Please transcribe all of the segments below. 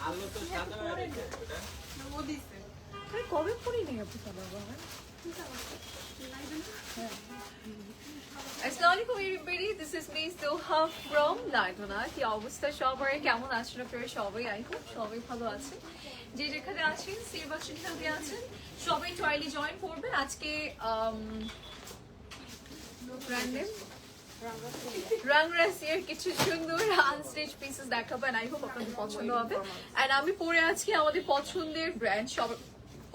আলো তো সাদা হয়ে গেছে এটা ও দিছে কবে পরি নেই আপু সাদা বাবা আসসালামু আলাইকুম everybody, this is me Soha from Ladona. কি অবস্থা সবার, কেমন আছেন আপনারা সবাই? আই হোপ সবাই ভালো আছেন, যে যেখানে আছেন সেভ আছেন, হেলদি আছেন, সবাই ট্রায়ালি জয়েন করবেন। আজকে রাংরাসিয়ার কিছু সুন্দর আনস্টেজ পিসেস দেখাবেন, আই হোপ আপনাদের পছন্দ হবে। এন্ড আমি পরে আজকে আমাদের পছন্দের ব্র্যান্ড, সব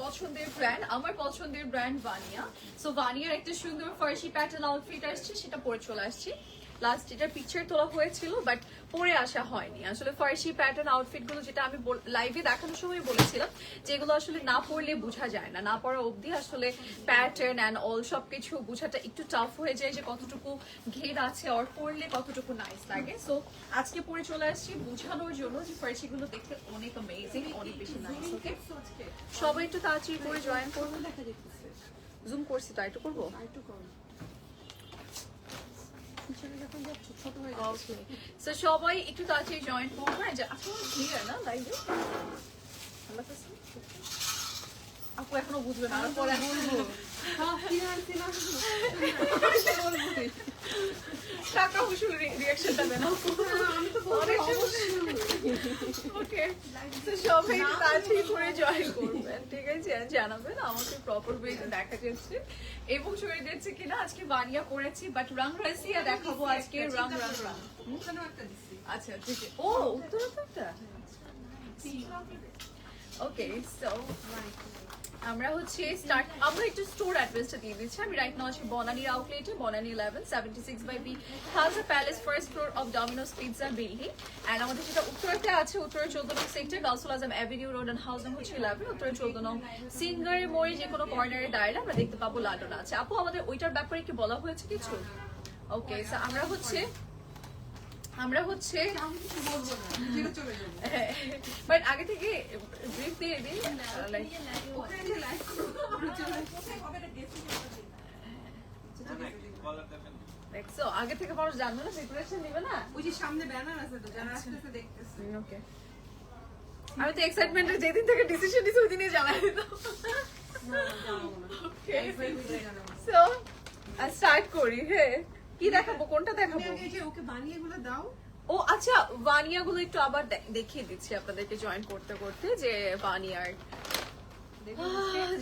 পছন্দের ব্র্যান্ড, আমার পছন্দের ব্র্যান্ড ভানিয়া। সো ভানিয়ার একটা সুন্দর ফার্সি প্যাটার্ন আউটফিট আসছে, সেটা পরে চলে আসছি। লাস্ট এটার পিকচার তোলা হয়েছিল বাট পরে আসা হয়নি। আসলে ফার্সি প্যাটার্ন আউটফিট গুলো যেটা আমি লাইভে দেখানোর সময় বলেছিলাম, যেগুলো আসলে না পরলে বোঝা যায় না, না পরা অবধি আসলে প্যাটার্ন অ্যান্ড অল সবকিছু বোঝাটা একটু টাফ হয়ে যায়, যে কতটুকু ঘের আছে আর পরলে কতটুকু নাইস লাগে। সো আজকে পরে চলে আসছি বোঝানোর জন্য যে ফার্সি গুলো দেখতে অনেক অ্যামেজিং, অনেক বেশি নাইস। ওকে, সবাই একটু তাড়াতাড়ি করে জয়েন করবো। দেখা যাচ্ছে জুম করছি তো, একটু করবো। আরেকটু কম যখন ছোট হয়ে ওকে, সো সবাই একটু তাড়াতাড়ি জয়েন করবো। আচ্ছা ক্লিয়ার না লাইভে? আপু এখনো বুঝবে না, আর পরে বলবো। কাকা হুসুর রিঅ্যাকশনটা দেন আপু। আমি তো ওকে, তো সবাই একটু তাড়াতাড়ি করে জয়েন করবেন, ঠিক আছে? জানাবেন আমাকে প্রপার ওয়েতে দেখা যাচ্ছে এবং শরীর যাচ্ছে কিনা। আজকে বানিয়া করেছি বাট রাংরাসিয়া দেখাবো আজকে। রাং একটা দিচ্ছি আচ্ছা ঠিক আছে। ও উত্তরাটা ওকে, সো আমরা হচ্ছে স্টার্ট, আমরা একটু স্টোর অ্যাড্রেসটা দিয়ে দিচ্ছি। আমি রাইট নাও আছি বনানীর আউটলেটে, Banani 1176/B Plaza Palace, first floor of Domino's pizza Delhi. And আমাদের যেটা উত্তরাতে আছে, উত্তরে 14 নং sector, Gausul Azam avenue road and house number হচ্ছে 11, উত্তরে 14 নং সিঙ্গারের মোড়ে যে কোনো কর্নারে দাঁড়ালে আমরা দেখতে পাবো লাডোনা আছে। আপু আমাদের ওইটার ব্যাপারে কি বলা হয়েছে কিছু? ওকে, সো আমরা হচ্ছে আমি কিছু বলবো না, নিজেরা চলে যাবো। বাট আগে থেকে ব্রিফ দিয়ে দিই, লাইক ওখানে লাইভ করবো, আমরা চলে যাবো। বলার দরকার নেই দেখছো আগে থেকে মানুষ জানবে না, প্রিপারেশন দিবে না। ওই যে সামনে ব্যানার আছে তো, যারা আসতেছে দেখতেছে। ওকে, আমি তো এক্সাইটমেন্টে যেদিন থেকে ডিসিশন নিছি ওই দিনই জানাই দিত। না, জানাবো না। ওকে, একবার বুঝে জানাবো। সো স্টার্ট করি। হ্যাঁ, কি দেখাবো, কোনটা তুমি দেখাবো? আগে এই যে ওকে বানিয়ে গুলো দাও। ও আচ্ছা, ভানিয়া গুলো একটু আবার দেখিয়ে দিচ্ছি আপনাদেরকে জয়েন করতে করতে, যে ভানিয়ার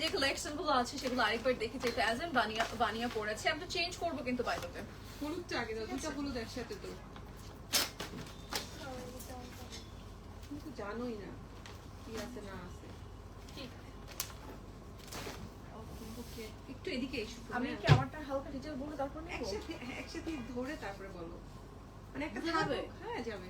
যে কালেকশন গুলো আছে সেগুলো আরেকবার দেখে যেতে। অ্যাজ এন ভানিয়া পড়েছে, আমি তো চেঞ্জ করবো কিন্তু বাই দ্য ওয়ে। হলুদটা আগে দাও, দুটো হলুদ একসাথে তো। তুমি তো জানোই না কি আছে না আছে। ওকে, একটু এদিকে এসো। আমি কি আমারটা হালকা ডিটেইল বলে তারপর নেব? একসাথে ধরে তারপরে বলো, মানে একটা যাবে? থাকো। হ্যাঁ যাবে।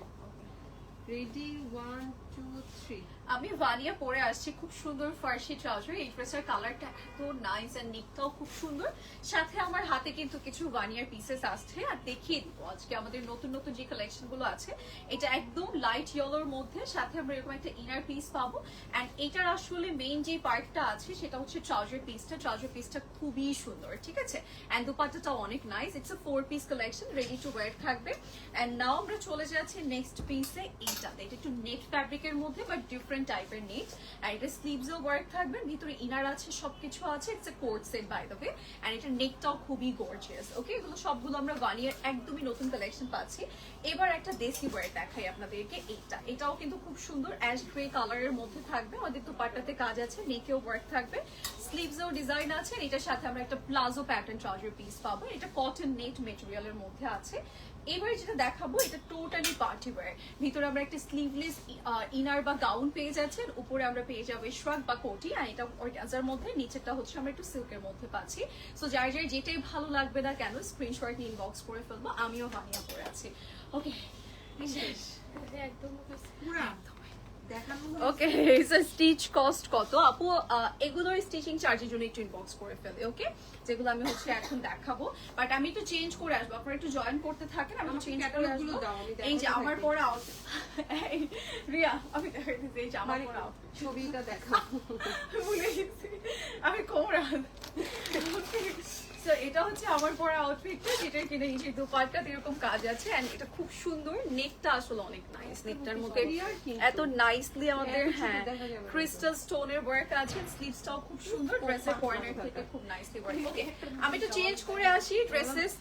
রেডি 1 2 3। আমি ভানিয়া পরে আসছি, খুব সুন্দর ফার্সি ট্রাউজার। এই ড্রেসের কালারটা এত নাইস এন্ড নিকটাও খুব সুন্দর। সাথে আমার হাতে কিন্তু কিছু ভানিয়ার পিসেস আসছে, আর দেখিয়ে দিব আজকে আমাদের নতুন নতুন যে কালেকশন গুলো আছে। এটা একদম লাইট ইয়েলোর মধ্যে, সাথে আমরা এরকম একটা ইনার পিস পাবো। এন্ড এটার আসলে মেইন যে পার্টটা আছে সেটা হচ্ছে ট্রাউজার পিসটা। ট্রাউজার পিসটা খুবই সুন্দর, ঠিক আছে? এন্ড দুপাট্টাটাও অনেক nice. It's a 4 piece collection, ready to wire থাকবে। এন্ড নাও আমরা চলে যাচ্ছি নেক্সট পিসে। এটা একটু নেট ফ্যাব্রিকের মধ্যে বাট ডিফারেন্ট টাইপের নেট, আর এটা স্লিভসও ওয়ার্ক থাকবে, ভিতরে ইনার আছে, সবকিছু আছে। It's a coat set by the way, and এটা নেকটাও খুবই গর্জিয়াস। ওকে, এগুলো সবগুলো আমরা ভানিয়ার একদমই নতুন কালেকশন পাচ্ছি। এবার একটা দেশি ওয়্যার দেখাই আপনাদেরকে। এটাও কিন্তু খুব সুন্দর অ্যাশ গ্রে কালারের মধ্যে থাকবে। আমাদের দুপাট্টাতে কাজ আছে, নেকেও ওয়ার্ক থাকবে, স্লিভসও ডিজাইন আছে। এটার সাথে আমরা একটা প্লাজো প্যাটার্ন ট্রাউজার পিস পাবো। এটা কটন নেট মেটেরিয়ালের মধ্যে আছে। এবার যেটা দেখাবো এটা টোটালি পার্টি ওয়্যার। ভিতরে আমরা একটা স্লিভলেস ইনার বা গাউন পেয়ে যাচ্ছেন, উপরে আমরা পেয়ে যাবো শ্রাগ বা কোটি, আর এটা অর্গানজার মধ্যে, নিচেরটা হচ্ছে আমরা একটু সিল্কের মধ্যে পাচ্ছি। সো যার যার যেটাই ভালো লাগবে না কেন স্ক্রিনশট নিয়ে ইনবক্স করে ফেলবো। আমিও ভানিয়া পরে আছি। ওকে, একদম পুরা দেখানো। ওকে, স্টিচ কস্ট কত আপু? এগুলোর স্টিচিং চার্জের জন্য একটু ইনবক্স করে ফেলে। ওকে, যেগুলো আমি হচ্ছে এখন দেখাবো, বাট আমি একটু চেঞ্জ করে আসবো, আপনারা একটু জয়েন করতে থাকেন, আমি চেঞ্জ করে আসবো। এই যে আমার পরে আউট, রিয়া আমি দেখাই দিচ্ছি, এই যে আমার পরে আউট ছবিটা দেখাও। ভুলে গেছি আমি কোমরা So, এটা হচ্ছে আমার পরা আউটফিটটা, যেটা কিনা এই যে দোপাট্টাতে এরকম কাজ আছে, এন্ড এটা খুব সুন্দর। নেকটা আসলে অনেক নাইস, নেকটার মধ্যে এত নাইসলি আমাদের হ্যাঁ ক্রিস্টাল স্টোনের ওয়ার্ক আছে, স্লিভসটাও খুব সুন্দর, ড্রেসের কর্নার থেকে খুব নাইসলি ওয়ার্ক। ওকে, আমি একটু চেঞ্জ করে আসি ড্রেসেস।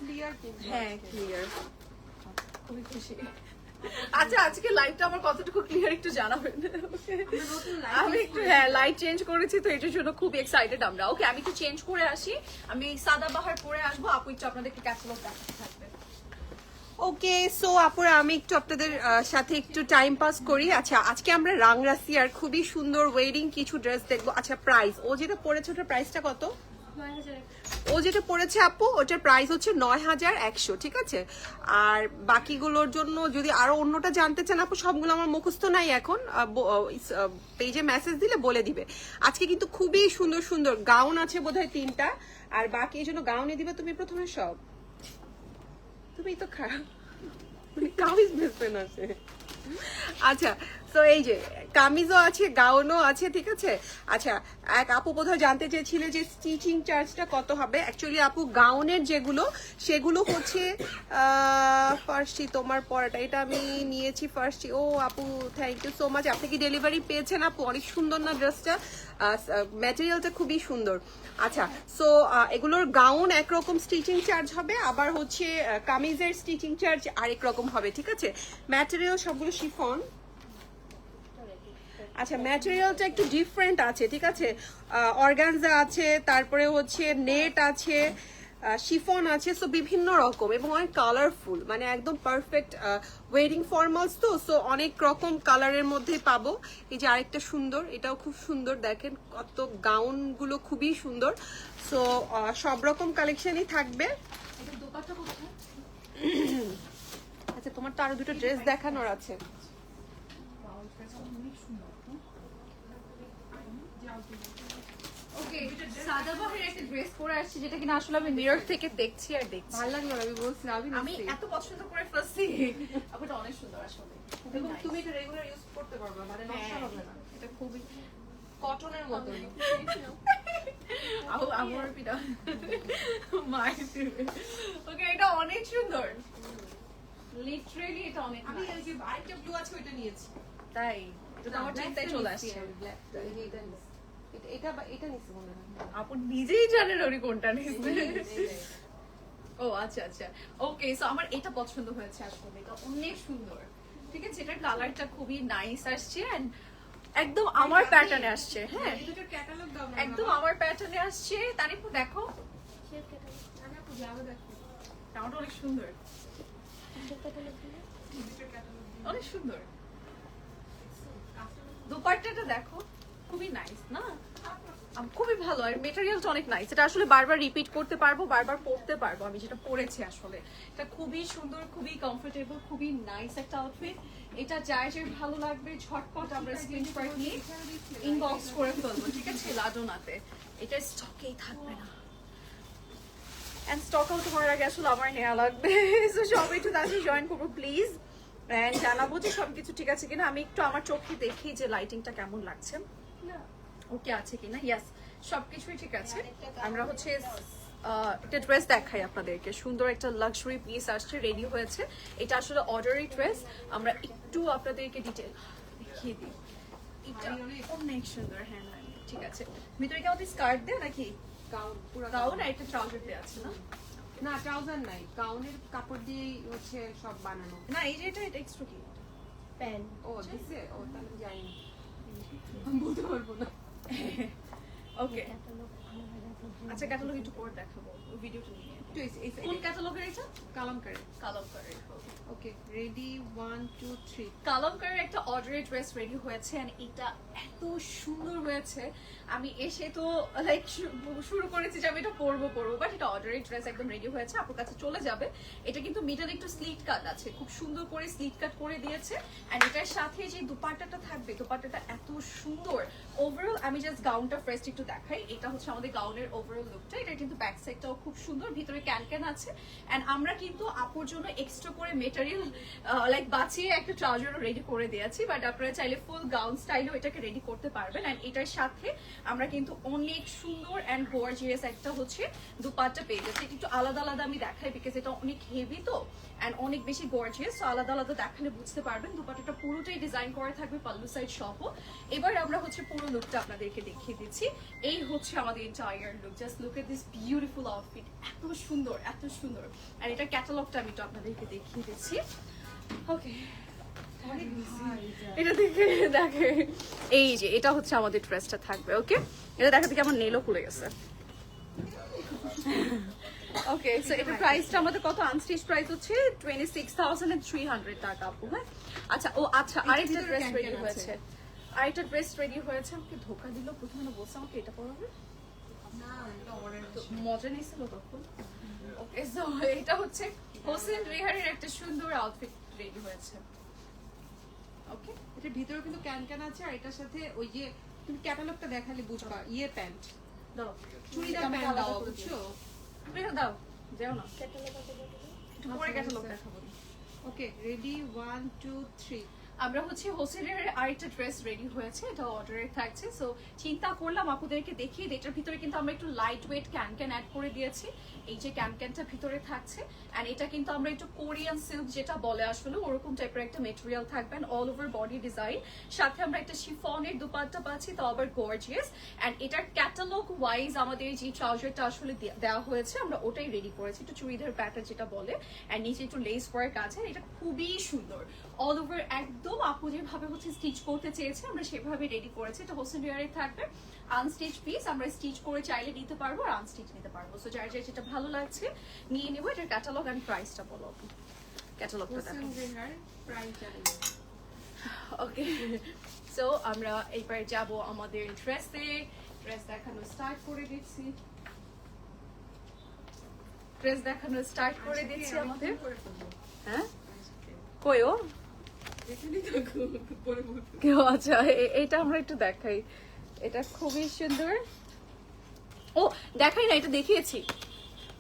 হ্যাঁ ক্লিয়ার, খুবই খুশি। আচ্ছা, আজকে লাইটটা আমার কতটুকু ক্লিয়ার একটু জানাবেন। আমি একটু হ্যাঁ লাইট চেঞ্জ করেছি, তো এটার জন্য খুব এক্সাইটেড আমরা। ওকে, আমি একটু চেঞ্জ করে আসি, আমি সাদাবাহার পরে আসবো, আপু একটু আপনাদেরকে ক্যাটালগ দেখাতে থাকবে। ওকে, সো আপুরা আমি একটু আপনাদের সাথে একটু টাইম পাস করি। আচ্ছা, আজকে আমরা রাংরাসিয়ার খুবই সুন্দর ওয়েডিং কিছু ড্রেস দেখবো। আচ্ছা, প্রাইস, ও যেটা পরেছে ওটার প্রাইসটা কত? ও যেটা পড়েছে আপু ওটার প্রাইস হচ্ছে ৯,১০০, ঠিক আছে। আর বাকিগুলোর জন্য যদি আরো অন্যটা জানতে চান আপু, সবগুলো আমার মুখস্থ নাই এখন, পেজে মেসেজ দিলে বলে দিবে। আজকে কিন্তু খুবই সুন্দর সুন্দর গাউন আছে বোধহয় 3টা, আর বাকি এই জন্য গাউনে দিবে তুমি প্রথমে সব। তুমি তো খারাপ কামিজ বেচবেন আছে। আচ্ছা, তো এই যে কামিজও আছে, গাউনও আছে, ঠিক আছে। আচ্ছা, এক আপু বোধহয় জানতে চেয়েছিলে যে স্টিচিং চার্জটা কত হবে। অ্যাকচুয়ালি আপু গাউনের যেগুলো সেগুলো হচ্ছে ফার্স্টই তোমার পরাটা, এটা আমি নিয়েছি ফার্স্টই। ও আপু থ্যাংক ইউ সো মাচ। আপনি কি ডেলিভারি পেয়েছেন আপু? অনেক সুন্দর না ড্রেসটা, ম্যাটেরিয়ালটা খুবই সুন্দর। আচ্ছা, সো এগুলোর গাউন একরকম স্টিচিং চার্জ হবে, আবার হচ্ছে কামিজের স্টিচিং চার্জ আরেক রকম হবে, ঠিক আছে। ম্যাটেরিয়াল সবগুলো শিফন। আচ্ছা, ম্যাটেরিয়ালটা একটু ডিফারেন্ট আছে, ঠিক আছে। অর্গানজা আছে, তারপরে হচ্ছে নেট আছে, শিফন আছে, সো বিভিন্ন রকম এবং অনেক কালারফুল, মানে একদম পারফেক্ট ওয়েডিং ফর্মালস তো, সো অনেক রকম কালারের মধ্যেই পাবো। এই যে আরেকটা সুন্দর, এটাও খুব সুন্দর, দেখেন কত গাউনগুলো খুবই সুন্দর। সো সব রকম কালেকশনই থাকবে। আচ্ছা, তোমার তো আরো দুটো ড্রেস দেখানোর আছে। ওকে, সাদাবাহারের একটা ড্রেস পরে আসছি, যেটা কিনা আসলে আমি মিরর থেকে দেখছি আর দেখছি ভালো লাগলো, আমি বলছিলাম আমি এত পছন্দ করে ফেলছি। আপুটা অনেক সুন্দর আসলে, এবং তুমি এটা রেগুলার ইউজ করতে পারবে, মানে নষ্ট হবে না। এটা খুবই কটনের মতো। আমার পিতা ওকে, এটা অনেক সুন্দর, লিটারেলি এটা অনেক আমি এই যে আরেকটা ব্লু আছে ওইটা নিয়েছি। তাই এটা তো আমার চিন্তায় চলে আসছে। এটা নিছি মনে হয়। আপু নিজেই জানেন উনি কোনটা নিচ্ছে। ও আচ্ছা আচ্ছা, ওকে, সো আমার এটা পছন্দ হয়েছে আসলে, এটা অনেক সুন্দর, ঠিক আছে। এটার কালারটা খুবই নাইস আসছে, এন্ড একদম আমার প্যাটার্নে আসছে। হ্যাঁ, এটা ক্যাটালগ দাও না, একদম আমার প্যাটার্নে আসছে। তারিফু দেখো, আমি আপু যাবে দেখো। আমারটা অনেক সুন্দর, অনেক সুন্দর। দোপাট্টাটা দেখো, খুবই নাইস না? খুবই ভালো, আর মেটেরিয়ালটা অনেক নাইস। এটা আসলে বারবার রিপিট করতে পারবো, বারবার পরতে পারবো। আমি যেটা পরেছি আসলে এটা খুবই সুন্দর, খুবই কমফোর্টেবল, খুবই নাইস একটা আউটফিট। এটা যার যে ভালো লাগবে ঝটপট আমরা স্ক্রিনশট নিয়ে ইনবক্স করে ফেলবো, ঠিক আছে। লাডোনাতে এটা স্টকেই থাকবে না, এন্ড স্টক আউট হওয়ার আগে আসলে আমার নেওয়া লাগবে। সো সবাই একটু তাড়াতাড়ি জয়েন করবো প্লিজ, এন্ড জানাবো যে সবকিছু ঠিক আছে কিনা। আমি একটু আমার চোখে দেখি যে লাইটিংটা কেমন লাগছে, ওকে আছে কিনা। ইয়াস, সবকিছুই ঠিক আছে। আমরা হচ্ছে একটা ড্রেস দেখাই আপনাদেরকে, সুন্দর একটা লাক্সারি পিস আসছে, রেডি হয়েছে। এটা আসলে অর্ডারি ড্রেস, আমরা একটু আপনাদেরকে ডিটেল দেখিয়ে দিই। এটা অনেক সুন্দর, হ্যাঁ ঠিক আছে। ভিতরে কি আমাদের স্কার্ট দেয় নাকি গাউন? পুরো গাউন আর একটা ট্রাউজার দেওয়া আছে না? না, ট্রাউজার নাই, গাউনের কাপড় দিয়েই হচ্ছে সব বানানো। না, এই যে এটা এক্সট্রা কি প্যান? ও দিছে, ও তাহলে জানি না, আমি বলতে পারবো না। ওকে, আচ্ছা ক্যাটালগ একটু পরে দেখাবো, ভিডিওটা নিয়ে। কোন ক্যাটালগের এটা? কালামকারী। কালামকারী। ওকে, রেডি 1 2 3। কালামকারীর একটা অর্ডারের ড্রেস রেডি হয়েছে, এন্ড এটা এত সুন্দর হয়েছে। আমি এসে তো লাইক শুরু করেছি যে আমি এটা পরবো, বাট এটা অর্ডারের ড্রেস একদম রেডি হয়েছে, আপনার কাছে চলে যাবে। এটা কিন্তু মিডল একটু স্লিট কাট আছে, খুব সুন্দর করে স্লিট কাট করে দিয়েছে। এন্ড এটার সাথে যে দুপাট্টাটা থাকবে, দুপাট্টাটা এত সুন্দর। ওভারঅল আমি জাস্ট গাউনটা ফার্স্ট একটু দেখাই। এটা হচ্ছে আমাদের গাউনের আমাদের ওভারঅল লুকটা। এটা কিন্তু ব্যাক সাইডটাও খুব সুন্দর, ভিতরে ক্যান আছে। এন্ড আমরা কিন্তু আপুর জন্য এক্সট্রা করে মেটেরিয়াল লাইক বাঁচিয়ে একটা ট্রাউজারও রেডি করে দিয়েছি, বাট আপনারা চাইলে ফুল গাউন স্টাইলেও এটাকে রেডি করতে পারবেন। এন্ড এটার সাথে আমরা কিন্তু অনেক সুন্দর এন্ড গর্জিয়াস একটা হচ্ছে দুপাট্টা পেয়ে যাচ্ছি। একটু আলাদা আলাদা আমি দেখাই, বিকজ এটা অনেক হেভি তো এন্ড অনেক বেশি গর্জিয়াস, তো আলাদা আলাদা দেখালে বুঝতে পারবেন। দুপাট্টাটা পুরোটাই ডিজাইন করা থাকবে পাল্লু সাইড সহ। এবার আমরা হচ্ছে পুরো লুকটা আপনাদেরকে দেখিয়ে দিচ্ছি। এই হচ্ছে আমাদের entire look. Just look at this beautiful outfit, এত সুন্দর এত সুন্দর। আর এটা ক্যাটালগটা আমি তো আপনাদেরকে দেখিয়ে দিচ্ছি। ওকে, এটা দেখে এই যে এটা হচ্ছে আমাদের ড্রেসটা থাকবে। ওকে, এটা দেখাতে কি আমার নেলও খুলে গেছে। ওকে, সো এটা প্রাইসটা আমাদের কত? আনস্টিচ প্রাইস হচ্ছে 26,300 টাকা আপু। হ্যাঁ, আচ্ছা ও আচ্ছা, আরেকটা ড্রেস রেডি হয়েছে, আরেকটা ড্রেস রেডি হয়েছে। আমাকে ধোকা দিল, প্রথমে না বলছে আমাকে এটা পরাবে, মজা নিয়েছিল তখন। ওকে, সো এটা হচ্ছে হোসেন রিহারের একটা সুন্দর আউটফিট রেডি হয়েছে। ওকে, এটার ভিতরে কিন্তু ক্যান আছে, আর এটার সাথে ওই যে তুমি ক্যাটালগটা দেখালে বুঝবা। ইয়ে প্যান্ট দাও, চুড়িদার প্যান্ট দাও, বুঝছো? দাও, যাও না একটু পরে ক্যাটালগ দেখাবো। ওকে, রেডি 1 2 3। আমরা হচ্ছে হোসেনের আরেকটা ড্রেস রেডি হয়েছে, এটা অর্ডারে থাকছে। সো চিন্তা করলাম আপুদেরকে দেখিয়ে দিই। এটার ভিতরে কিন্তু আমরা একটু লাইট ওয়েট ক্যান অ্যাড করে দিয়েছি। এই যে ক্যানটা ভিতরে থাকছে, এন্ড এটা কিন্তু আমরা একটু কোরিয়ান সিল্ক যেটা বলে আসলে ওরকম টাইপের একটা মেটেরিয়াল থাকবে, অল ওভার বডি ডিজাইন। সাথে আমরা একটা শিফনের দুপাট্টা পাচ্ছি, তো আবার গর্জিয়াস। এন্ড এটার ক্যাটালগ ওয়াইজ আমাদের যে ট্রাউজারটা আসলে দেওয়া হয়েছে আমরা ওটাই রেডি করেছি, একটু চুড়িদার প্যাটার্ন যেটা বলে, এন্ড নিচে একটু লেস ওয়ার্ক আছে। এটা খুবই সুন্দর, অল ওভার একদম আপু যেভাবে হচ্ছে স্টিচ করতে চেয়েছে আমরা সেভাবে রেডি করেছি। এটা হোসেন রিয়ারে থাকবে আনস্টিচ পিস, আমরা স্টিচ করে চাইলে নিতে পারবো আর আনস্টিচ নিতে পারবো। সো যার যার যেটা ভালো লাগছে নিয়ে নেবো। এটার ক্যাটালগ এন্ড প্রাইসটা বলো আপু, ক্যাটালগটা দেখো। ওকে, সো আমরা এইবার যাব আমাদের ড্রেসে। ড্রেস দেখানো স্টার্ট করে দিচ্ছি, ড্রেস দেখানো স্টার্ট করে দিচ্ছি আমাদের। হ্যাঁ কইও কেউ? আচ্ছা, এটা আমরা একটু দেখাই, এটা খুবই সুন্দর। ও দেখাই না, এটা দেখিয়েছি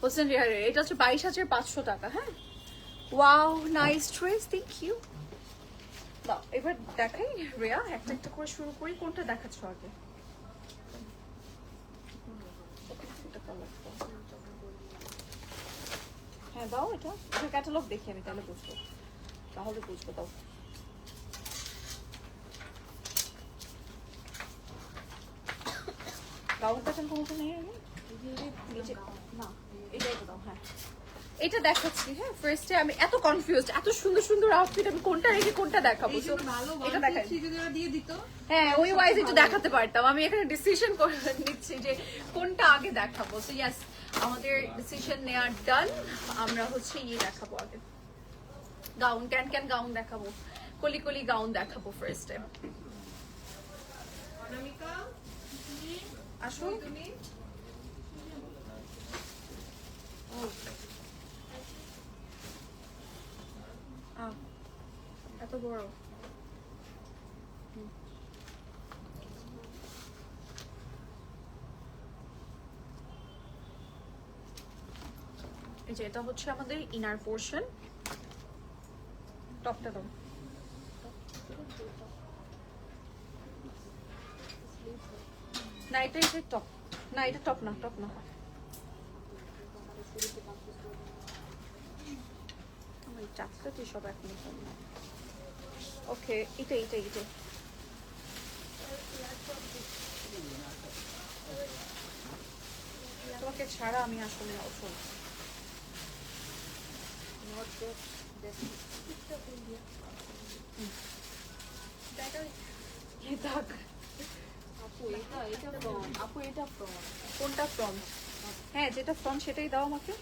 হোসেন রিহারের। এটা হচ্ছে 22,500 টাকা। হ্যাঁ, wow, nice dress, thank you. দাও এবার দেখাই রিয়া, একটা একটা করে শুরু করি। কোনটা দেখাচ্ছ আগে? হ্যাঁ দাও, এটা ক্যাটালগ দেখি আমি, তাহলে বুঝবো, তাহলে বুঝবো। দাও, গাউন প্যাটার্ন কোনটা নেই না, এটাই তো দাও। হ্যাঁ, এটা দেখাচ্ছি। হ্যাঁ, ফার্স্টে আমি এত কনফিউজড, এত সুন্দর সুন্দর আউটফিট, আমি কোনটা রেখে কোনটা দেখাবো? এটা দেখাই, দিয়ে দিত। হ্যাঁ, ওই ওয়াইজ একটু দেখাতে পারতাম। আমি এখানে ডিসিশন করে নিচ্ছি যে কোনটা আগে দেখাবো। সো ইয়েস, আমাদের ডিসিশন নেওয়া ডান। আমরা হচ্ছে ইয়ে দেখাবো আগে, গাউন, ক্যান গাউন দেখাবো, কলি কলি গাউন দেখাবো ফার্স্টে। অনামিকা আসো তুমি। এত বড় এই যে এটা হচ্ছে আমাদের ইনার পোর্শন। টপটা দাও, না এটা টপ না, এটা টপ না, টপ না। চারটা তুই সব এখন। ওকে, এটা তোমাকে ছাড়া আমি আসলে অসল। আপু এটা ফ্রন্ট। কোনটা ফ্রন্ট? হ্যাঁ, যেটা ফ্রন্ট সেটাই দাও আমাকে।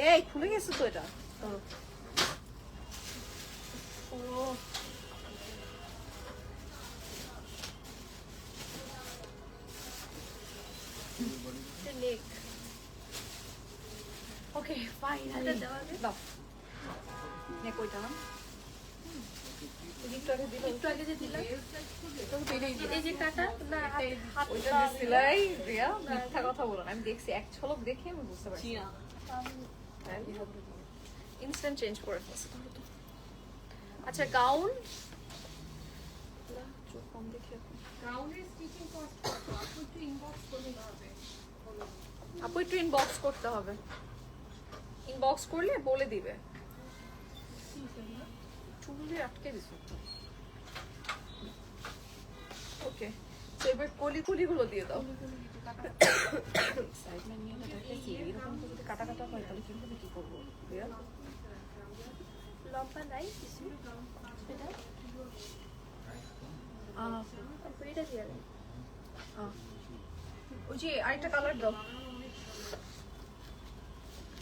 এই খুলে গেছে তো এটা। ওকে, ফাইনালি দাও। নেক ওইটা একটু আগে যে দিলাম এই যে কাটা না হাত ওইটা দিছিলাই রিয়া, মিথ্যা কথা বলো না, আমি দেখছি এক ঝলক দেখে আমি বুঝতে পারছি ইনস্ট্যান্ট চেঞ্জ করে ফেলছে। আচ্ছা গাউন চোখ কম দেখে গাউনের স্টিচিং কস্ট আপু একটু ইনবক্স করলে হবে। আপু একটু ইনবক্স করতে হবে, ইনবক্স করলে বলে দিবে। চুলে আটকে দিছো ওকে, তো এবার কলিগুলো দিয়ে দাও। সাইডলাইন নিয়ে না দেখতেছি এরকম তো যদি কাটা কাটা হয় তাহলে কিভাবে কি করবো রিয়া? লম্বা নাই কিছু এটা আপু এটা দিয়ে দেন। ওই যে আরেকটা কালার দাও।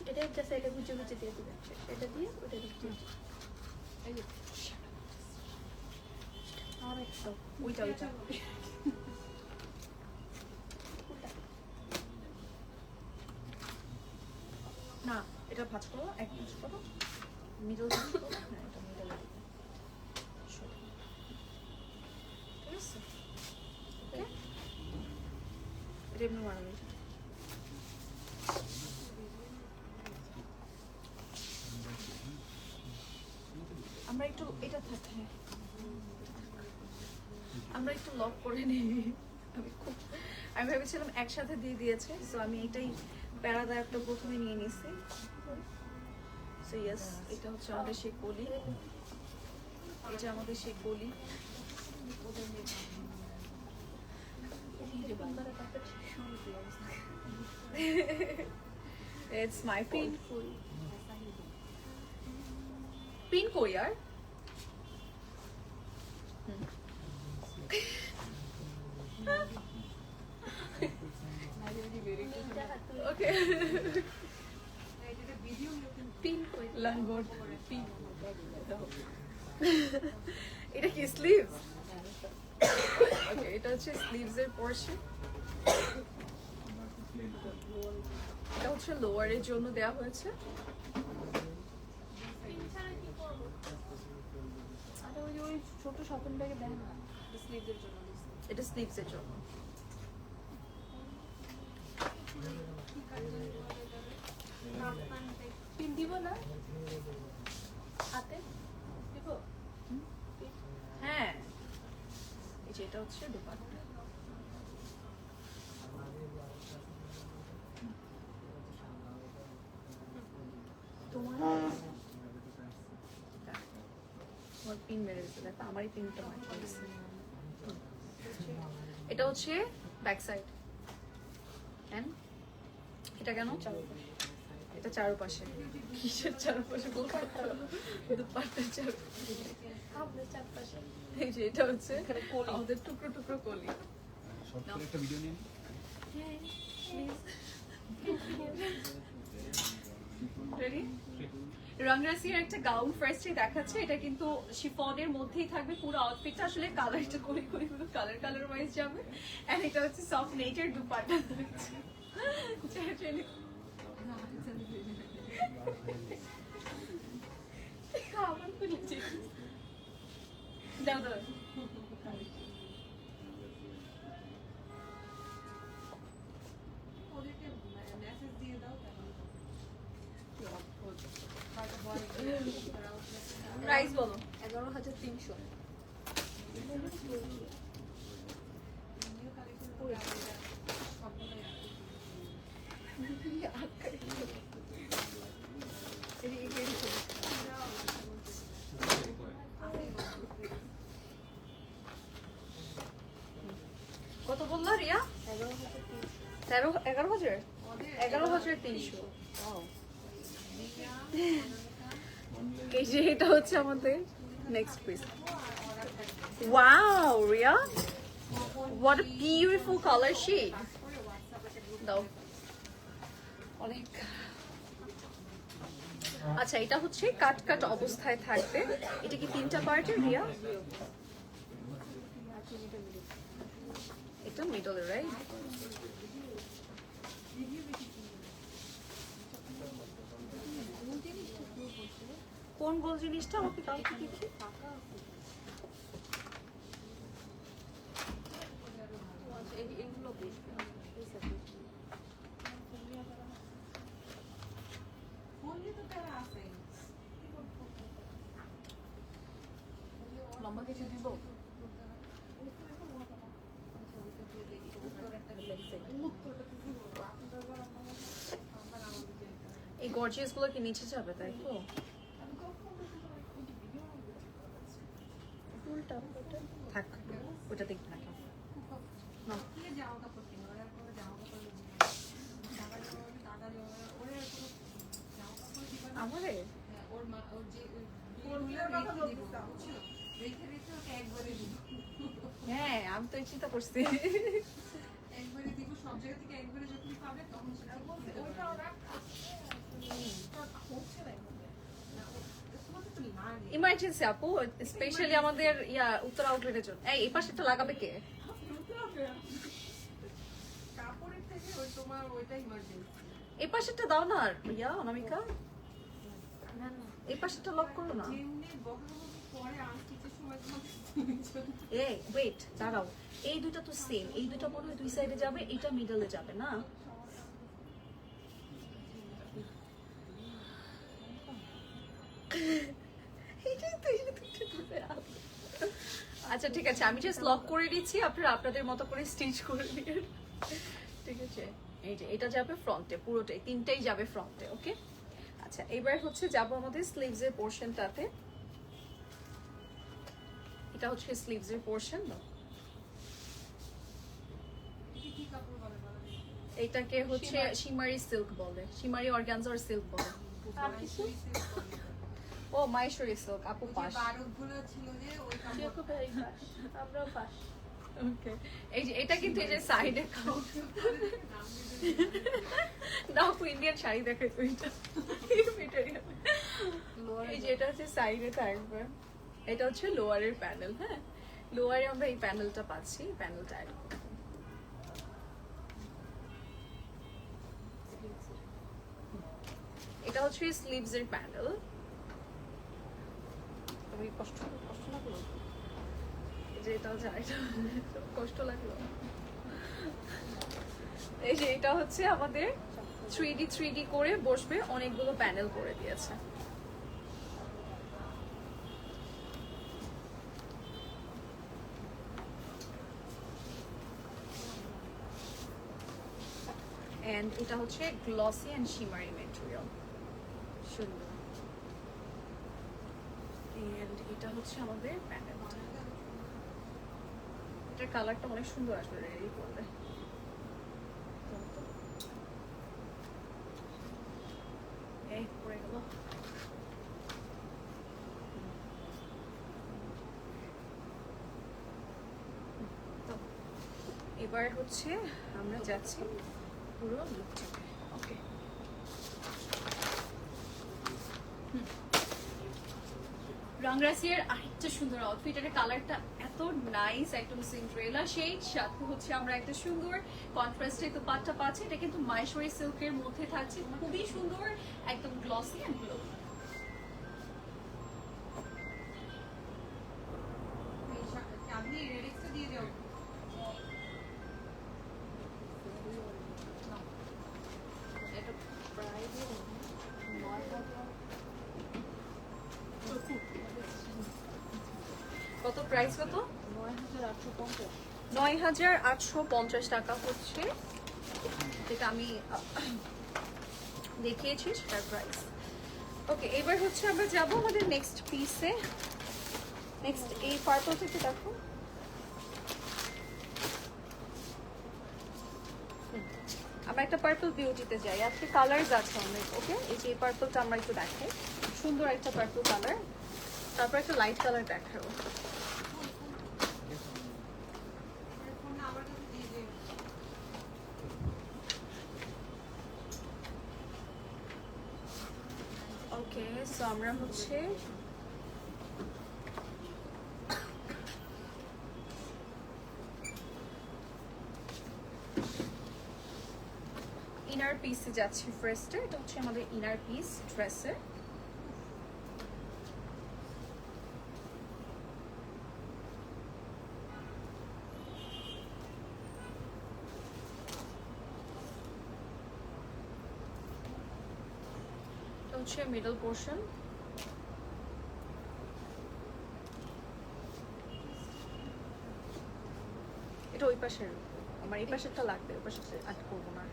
এটা জাস্ট এটা গুজে গুজে দিয়ে দিবেন, এটা দিয়ে ওটা দিয়ে আর একটা ওইটা ওইটা না, এটা ভাঁজ করো, এক ভাঁজ করো, মিডল ভাঁজ করো, হ্যাঁ এটা মিডল ঠিক আছে ওকে, এটা এমনি বানানো যায়। আমরা একটু এটা থাকে, আমরা একটু লক করে নিই। আমি ভেবেছিলাম একসাথে দিয়ে দিয়েছে, সো আমি এটাই প্যারাদায়কটা প্রথমে নিয়ে নিছি। সো ইয়েস, এটা হচ্ছে আমাদের সেই কলি, এটা আমাদের সেই কলি। It's my fault. Pin কই আর? Okay. পিন কই Langot. Pin. এটা কি স্লিভস? ওকে, এটা হচ্ছে স্লিভস এর পোরশন। এটা হচ্ছে লোয়ারের জন্য দেওয়া হয়েছে। পিন ছাড়া কি করব? আরে ওই ছোট শপিং ব্যাগে দেন না স্লিভের জন্য দিছি। এটা স্লিভস এর জন্য। পিন দিব না হাতে দিব। হ্যাঁ, এই যে এটা হচ্ছে দুপাট্টা। তোমার পিন মেরে দিতে দেখো, আমারই পিনটা মার করেছে। এটা হচ্ছে ব্যাক সাইড। কেন এটা কেন এটা চারপাশে, কিসের চারপাশে বলতে দুপাট্টার চারপাশে। আপনার চারপাশে এই যে এটা হচ্ছে আমাদের টুকরো টুকরো কলি। একটা ভিডিও নিন। হ্যাঁ রেডি? রংরাসির একটা গাউন ফার্স্টে দেখাচ্ছে, এটা কিন্তু শিফনের মধ্যেই থাকবে পুরো আউটফিটটা, আসলে কালারটা করে করে পুরো কালার ওয়াইজ যাবে। এন্ড এটা হচ্ছে সফট নেচার দুপাট্টা। খাবার করে দাও দাও। ওদেরকে মেসেজ দিয়ে দাও প্রাইস বলো। 11,300 কত বললো রিয়া? 11,000 11,300। এই যে এটা হচ্ছে আমাদের next piece. Wow Riya, what a beautiful color shade. দাও অনেক। আচ্ছা, এটা হচ্ছে কাট কাট অবস্থায় থাকবে। এটা কি তিনটা পার্টের রিয়া? এটা মিডল রাইট? কোন গোল জিনিসটা আমাকে কালকে দেখি। তোমাকে কিছু দিব? এই গর্জিয়াস গুলো কি নিচে যাবে, তাই তো? উল্টা ওটা থাক, ওটা দেখি না কেন। না। আমারে হ্যাঁ, আমি তো এই চিন্তা করছি। ইমার্জেন্সি আপু, স্পেশালি আমাদের উত্তর আউটলেটের জন্য। এই পাশেটা লাগাবে কে? এই পাশেটা দাও না, অনামিকা। এই পাশেটা লক করো না। এই ওয়েট, দাঁড়াও। এই দুটো তো সেম, এই দুটো মনে হয় দুই সাইডে যাবে, এটা মিডলে যাবে না? আচ্ছা ঠিক আছে, আমি জাস্ট লক করে দিচ্ছি, আপনারা আপনাদের মতো করে স্টিচ করে দিন। ঠিক আছে, এই যে এটা যাবে ফ্রন্টে, পুরোটাই তিনটাই যাবে ফ্রন্টে। ওকে, আচ্ছা এবার হচ্ছে যাব আমাদের স্লিভস এর পোরশনটাতে। এটা হচ্ছে স্লিভস এর পোরশন। এটাকে হচ্ছে শিমারি সিল্ক বলে, শিমারি অর্গানজার সিল্ক বলে। ও মাহেশ্বরী সিল্ক, আপু পাশ। ওকে, এই যে এটা কিন্তু এই যে সাইডে খাও না, আপু ইন্ডিয়ান শাড়ি দেখে তো এটা এই যে এটা হচ্ছে সাইডে থাকবে। এটা হচ্ছে লোয়ারের প্যানেল। হ্যাঁ, লোয়ারে আমরা এই প্যানেলটা পাচ্ছি, প্যানেলটা অ্যাড করব। এটা হচ্ছে স্লিভস এর প্যানেল। তুমি কষ্ট লাগলো যে এটাও যায়, কষ্ট লাগলো। এই যে এটা হচ্ছে আমাদের 3D করে বসবে, অনেকগুলো প্যানেল করে দিয়েছে। এন্ড এটা হচ্ছে গ্লসি এন্ড শিমারি ম্যাটেরিয়াল, সুন্দর। এন্ড এটা হচ্ছে আমাদের প্যানেলটা। এটার কালারটা অনেক সুন্দর আসবে রেডি করলে। এই পড়ে গেল। তো এবার হচ্ছে আমরা যাচ্ছি পুরো লুকটাকে। ওকে, রাংরাসিয়ার আরেকটা সুন্দর আউটফিট। এর কালারটা এত নাইস, একদম সিন্ড্রেলা শেড, সাথে হচ্ছে আমরা একটা সুন্দর কন্ট্রাস্টে দুপাট্টা পাচ্ছি। এটা কিন্তু মাহেশ্বরী সিল্কের মধ্যে থাকছে, খুবই সুন্দর, একদম গ্লসি এন্ড গ্লো। কত প্রাইস? কত? ৯,৮৫০ টাকা হচ্ছে, যেটা আমি দেখিয়েছি সেটার প্রাইস। ওকে, এবার হচ্ছে আমরা যাব আমাদের নেক্সট পিসে। নেক্সট এই পার্পল থেকে দেখো, আমরা একটা পার্পল বিউটিতে যাই। আজকে কালারস আছে অনেক। ওকে, এই যে এই পার্পলটা আমরা একটু দেখাই, সুন্দর একটা পার্পল কালার। তারপর একটা লাইট কালার দেখাবো। ওকে, সো আমরা হচ্ছে ইনার পিসে যাচ্ছি ফার্স্টে। এটা হচ্ছে আমাদের ইনার পিস ড্রেসের। হচ্ছে মিডল পোর্শন। এটা ওই পাশের, আমার এই পাশেরটা লাগবে, ওই পাশে আট করবো না।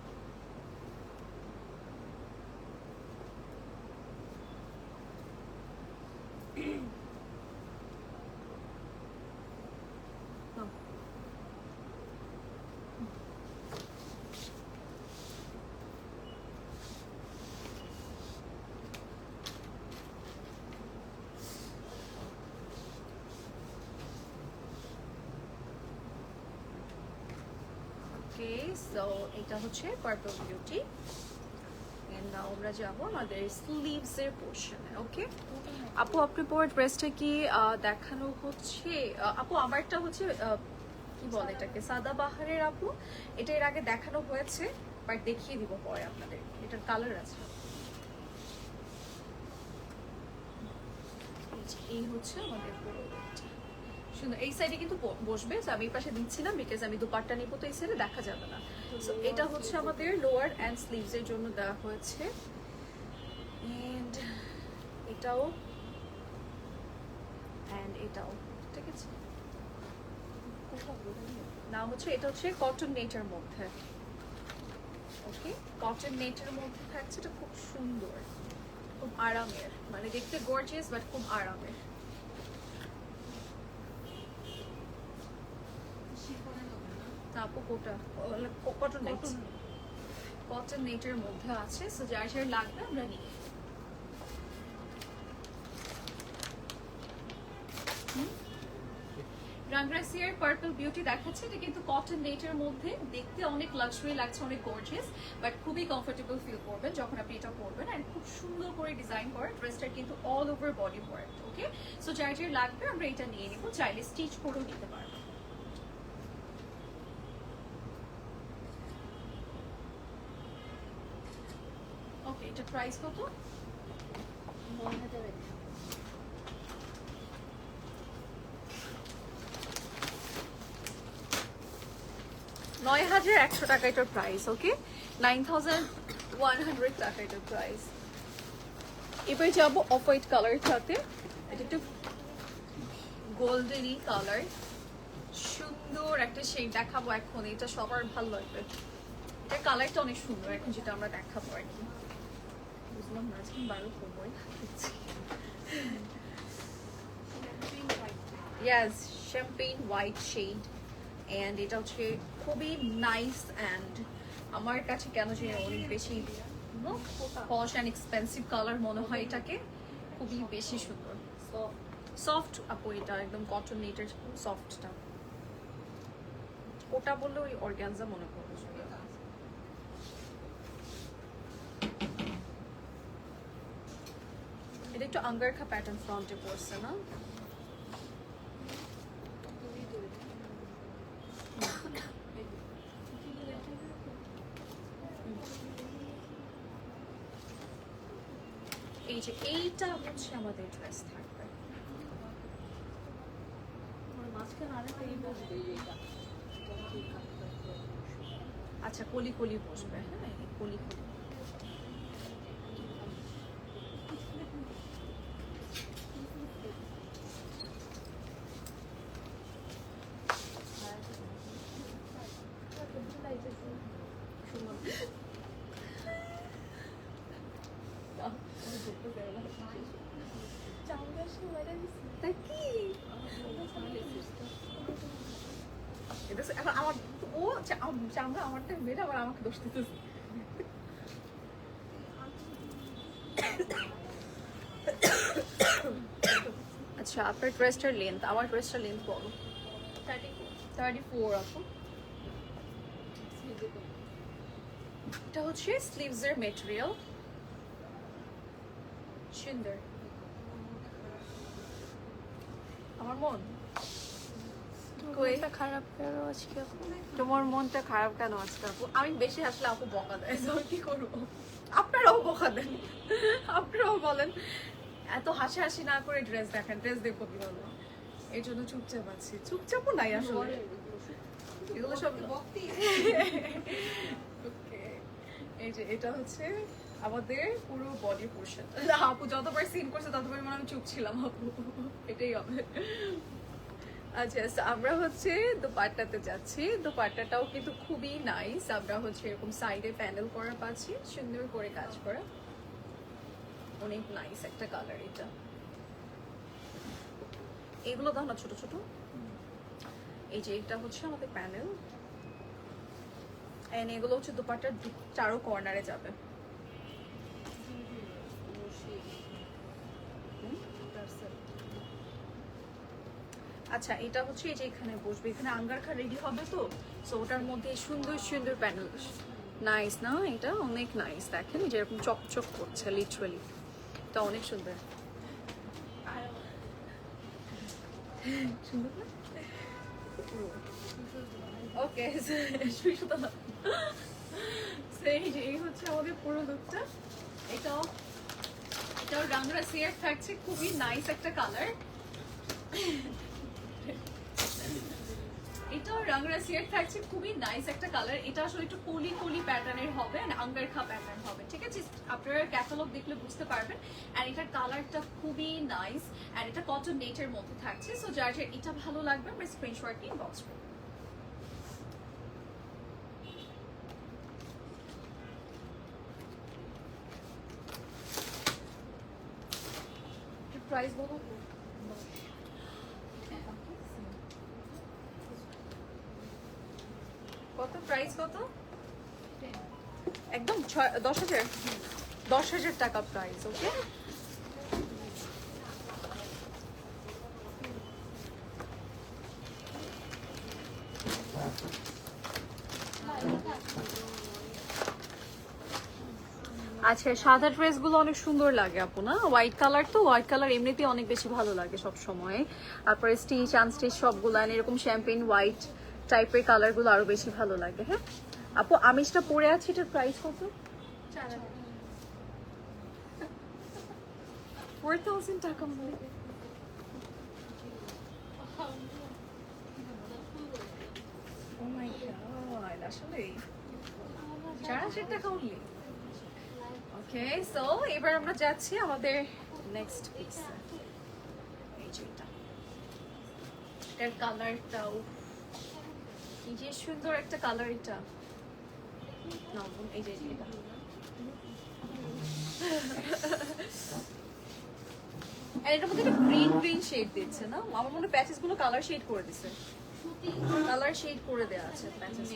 ওকে, সো এটা হচ্ছে পার্পল বিউটি। এন্ড নাও আমরা যাব আমাদের স্লিভস এর পোরশনে। ওকে আপু, আপনি পরে ড্রেসটা কি দেখানো হচ্ছে? আপু আমারটা হচ্ছে কি বলে এটাকে, সাদা বাহারের আপু। এটা এর আগে দেখানো হয়েছে, বাট দেখিয়ে দিব পরে আপনাদের। এটার কালার আছে, এই হচ্ছে আমাদের পুরো সুন্দর। এই সাইডে কিন্তু বসবে, আমি এই পাশে দিচ্ছিলাম বিকজ আমি দুপাট্টা নিব, তো এই সাইডে দেখা যাবে না। সো এটা হচ্ছে আমাদের লোয়ার অ্যান্ড স্লিভস এর জন্য দেওয়া হয়েছে। এন্ড এটাও অ্যান্ড এটাও ঠিক আছে। না হচ্ছে এটা হচ্ছে কটন নেটের মধ্যে। ওকে, কটন নেটের মধ্যে থাকছে, এটা খুব সুন্দর, খুব আরামের, মানে দেখতে গর্জিয়াস বাট খুব আরামের। আপু কোটা কটন নেট, কটন নেটের মধ্যে আছে। সো যার যার লাগবে আমরা নিয়ে। রাংরাসিয়ার পার্পল বিউটি দেখাচ্ছে, এটা কিন্তু কটন নেটের মধ্যে, দেখতে অনেক লাক্সারি লাগছে, অনেক গর্জিয়াস, বাট খুবই কমফোর্টেবল ফিল করবেন যখন আপনি এটা পরবেন। এন্ড খুব সুন্দর করে ডিজাইন করা ড্রেসটা কিন্তু অল ওভার বডি ওয়ার্ক। ওকে, সো যার যার লাগবে আমরা এটা নিয়ে নিব, চাইলে স্টিচ করেও নিতে পারবো। ওকে, এটা প্রাইস কত? 9,100 টাকা এটার প্রাইস। ওকে, 9,100 টাকা এটার প্রাইস। এবার যাবো অফ হোয়াইট কালারের সাথে, এটা একটু গোল্ডেনই কালার, সুন্দর একটা শেড দেখাবো এখন। এটা সবার ভালো লাগবে, এটার কালারটা অনেক সুন্দর এখন যেটা আমরা দেখাবো আর কি। বুঝলাম না আজকে বারো করবোই। Yes, champagne white shade, and এটা হচ্ছে খুবই নাইস। অ্যান্ড আমার কাছে কেন জানি অনেক বেশি পশ অ্যান্ড এক্সপেন্সিভ কালার মনে হয় এটাকে, খুবই বেশি সুন্দর, সফট। আপু এটা একদম কটন নেটের সফটটা, ওটা বললে ওই অর্গানজা মনে করবো। এটা একটু আঙ্গারখা প্যাটার্ন ফ্রন্টে পড়ছে না? এই যে এইটা হচ্ছে আমাদের ড্রেস থাকবে। আচ্ছা, কলি কলি বসবে। হ্যাঁ, কলি কলি। আমার ও চামড়া আমারটা বেড়ে আবার আমাকে দোষ দিতেছে। আচ্ছা, আপনার ড্রেসটার লেন্থ, আমার ড্রেসটার লেন্থ বলো। 34 আপু। এটা হচ্ছে স্লিভস এর মেটেরিয়াল, সুন্দর। আমার মন খারাপ কেন আজকে? তোমার মনটা খারাপ কেন আজকে আপু? আমি বেশি আসলে আপু বকা দেয়, কি করবো? আপনারাও বকা দেন, আপনারাও বলেন এত হাসাহাসি না করে ড্রেস দেখেন, ড্রেস দেখবো কি বলবো, এই জন্য চুপচাপ আছি। চুপচাপও নাই আসলে, এগুলো সব এই যে এটা হচ্ছে আমাদের পুরো বডি পোর্শন। আপু যতবার সিন করছে ততবার মানে আমি চুপ ছিলাম আপু, এটাই হবে। আচ্ছা so আমরা হচ্ছে দোপাট্টাতে যাচ্ছি। দোপাট্টাটাও কিন্তু খুবই নাইস। আমরা হচ্ছে এরকম সাইডে প্যানেল করা পাচ্ছি, সুন্দর করে কাজ করা, অনেক নাইস একটা কালার এটা। এগুলো দাও না ছোট ছোট। এই যে এটা হচ্ছে আমাদের প্যানেল, এন্ড এগুলো হচ্ছে দোপাট্টার চারো কর্নারে যাবে। আচ্ছা এটা হচ্ছে এই যে এখানে বসবে, এখানে আঙ্গারখা রেডি হবে তো, সো ওটার মধ্যে সুন্দর সুন্দর প্যানেল। নাইস না? এটা অনেক নাইস। দেখেন যেরকম চকচক করছে, লিটারালি এটা অনেক সুন্দর। সুন্দর না? ওকে এই হচ্ছে আমাদের পুরো লুকটা। এটাও রাংরা সিয়ার থাকছে, খুবই নাইস একটা কালার। এটাও রাংরা সিয়ার থাকছে, খুবই নাইস একটা কালার। এটা আসলে একটু কলি কলি প্যাটার্নের হবে, আঙ্গারখা প্যাটার্ন হবে, ঠিক আছে? আপনারা ক্যাটালগ দেখলে বুঝতে পারবেন। এন্ড এটার কালারটা খুবই নাইস, এন্ড এটা কটন নেটের মধ্যে থাকছে। সো যার যার এটা ভালো লাগবে আমরা স্ক্রিনশট নিয়ে বক্স করব। প্রাইস বলো। কত প্রাইস কত? একদম 10,000 10,000 টাকা প্রাইস। ওকে আচ্ছা সাদা ড্রেসগুলো অনেক সুন্দর লাগে আপু না? হোয়াইট কালার তো, হোয়াইট কালার এমনিতেই অনেক বেশি ভালো লাগে সব সময়। তারপরে স্টিচ আনস্টিচ সবগুলো এরকম শ্যাম্পেন হোয়াইট টাইপের কালারগুলো আরো বেশি ভালো লাগে। হ্যাঁ আপু আমিষটা পরে আছি, এটার প্রাইস কত? 4,000 টাকা। ও মাই গড, আসলে 4,000 টাকা only? ওকে সো এবার আমরা যাচ্ছি আমাদের নেক্সট পিস। এই যে এটার কালারটাও কি যে সুন্দর একটা কালার। এটা না এই যে এটা এটার মধ্যে একটা গ্রিন গ্রিন শেড দিচ্ছে না? আমার মনে হয় প্যাচেস গুলো কালার শেড করে দিছে, কালার শেড করে দেওয়া আছে প্যাচেস।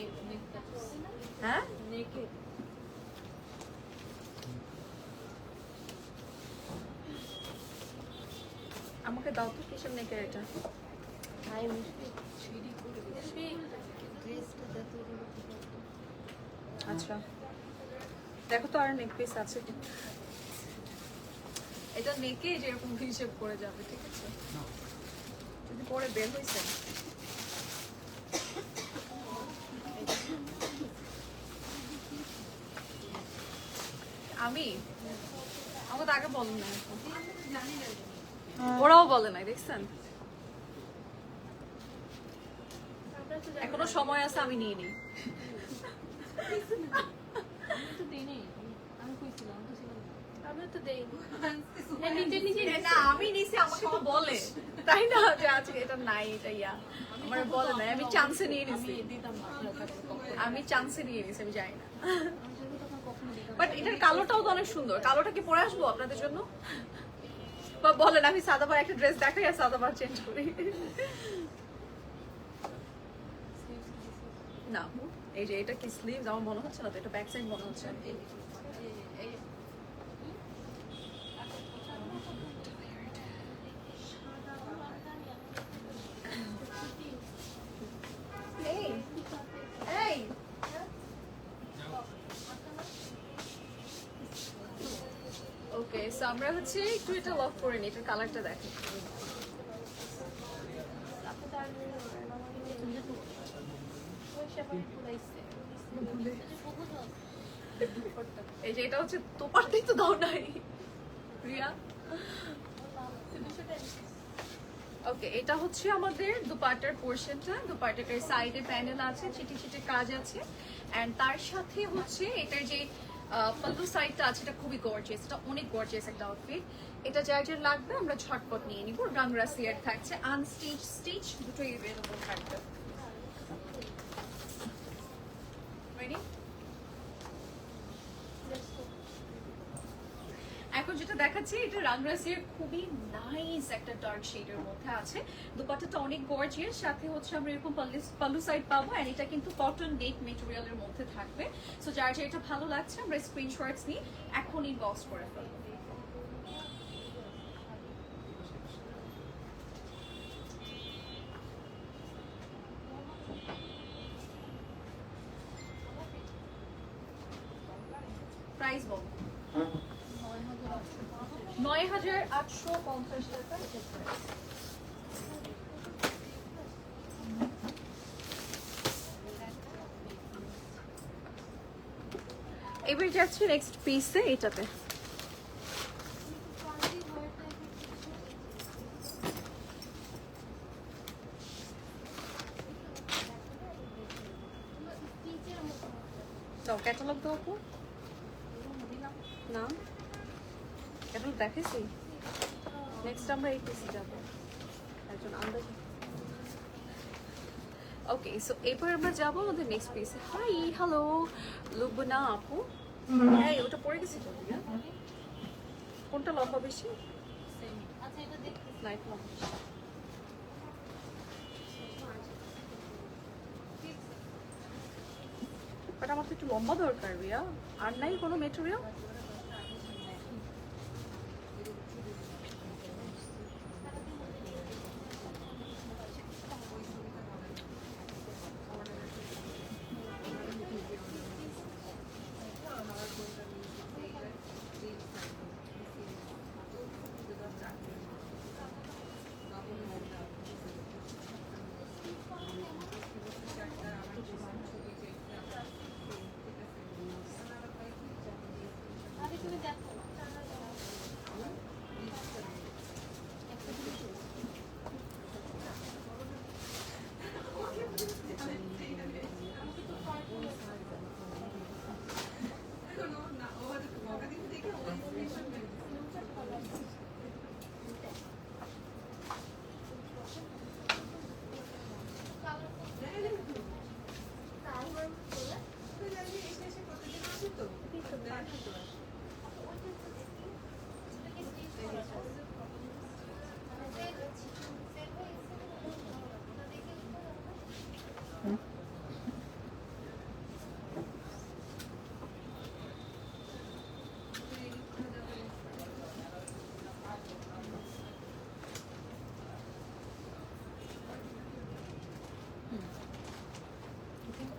হ্যাঁ আমাকে দাও তো কিসের নেকের এটা। আচ্ছা দেখো তো আর নেক পিস আছে কি? এটা নেকে যেরকম হিসেব করে যাবে, ঠিক আছে? যদি পরে বের হয়েছে আমি আমাকে তো আগে বলেন না, ওরাও বলে নাই, দেখছেন? এখনো সময় আছে, আমি নিয়ে নিই। আমি নিছি, আমাকে তো বলে তাই না যে আজকে এটা নাই, এটা ইয়া আমার বলে নাই। আমি চান্সে নিয়ে নিছি, আমি চান্সে নিয়ে নিছি, আমি জানি না। বাট এটার কালোটাও তো অনেক সুন্দর। কালোটা কি পরে আসবো আপনাদের জন্য? বা বলেন আমি সাদাবার একটা ড্রেস দেখাই আর সাদাবার চেঞ্জ করি। না এই যে এটা কি স্লিভস? আমার মনে হচ্ছে না তো, এটা ব্যাক সাইড মনে হচ্ছে। ওকে সো আমরা হচ্ছে একটু এটা লক করে নিই, এটার কালারটা দেখেন। এই যে এটা হচ্ছে তোপারটাই তো দাও নাই রিয়া। ওকে এটা হচ্ছে আমাদের দুপাট্টার পোরশনটা। দুপাট্টাটার সাইডে প্যানেল আছে, চিটি চিটি কাজ আছে, এন্ড তার সাথে হচ্ছে এটার যে পাল্লু সাইডটা আছে এটা খুবই গর্জিয়াস, এটা অনেক গর্জিয়াস একটা আউটফিট। এটা যার যার লাগবে আমরা ঝটপট নিয়ে নিব। রাংরাসিয়ার থাকছে, আনস্টিচ স্টিচ দুটোই अवेलेबल থাকবে। রেডি? এখন যেটা দেখাচ্ছি এটা রাংরাসিয়ার খুবই নাইস একটা ডার্ক শেডের মধ্যে আছে। দুপাট্টাটা অনেক গর্জিয়াস, সাথে হচ্ছে আমরা এরকম পাল্লু সাইড পাবো, এন্ড এটা কিন্তু কটন নেট মেটেরিয়ালের মধ্যে থাকবে। সো যার যার এটা ভালো লাগছে আমরা স্ক্রিনশটস নিয়ে এখন ইনবক্স করে ফেলবো। প্রাইস বল ৯,৮৫০ টাকা। এবার যাচ্ছি নেক্সট পিসে, এটাতে ক্যাটালগ দাও আপু। না ক্যাটালগ দেখেছি। নেক্সট আমরা এই পিসে যাব, একজন আন্দাজ। ওকে, সো এরপর আমরা যাবো আমাদের নেক্সট পিসে। হাই, হ্যালো লুবনা আপু। হ্যাঁ ওটা পড়ে গেছি তো। কোনটা লম্বা বেশি? লাইট লম্বা বেশি। বাট আমার তো একটু লম্বা দরকার রিয়া, আর নাই কোনো মেটেরিয়াল।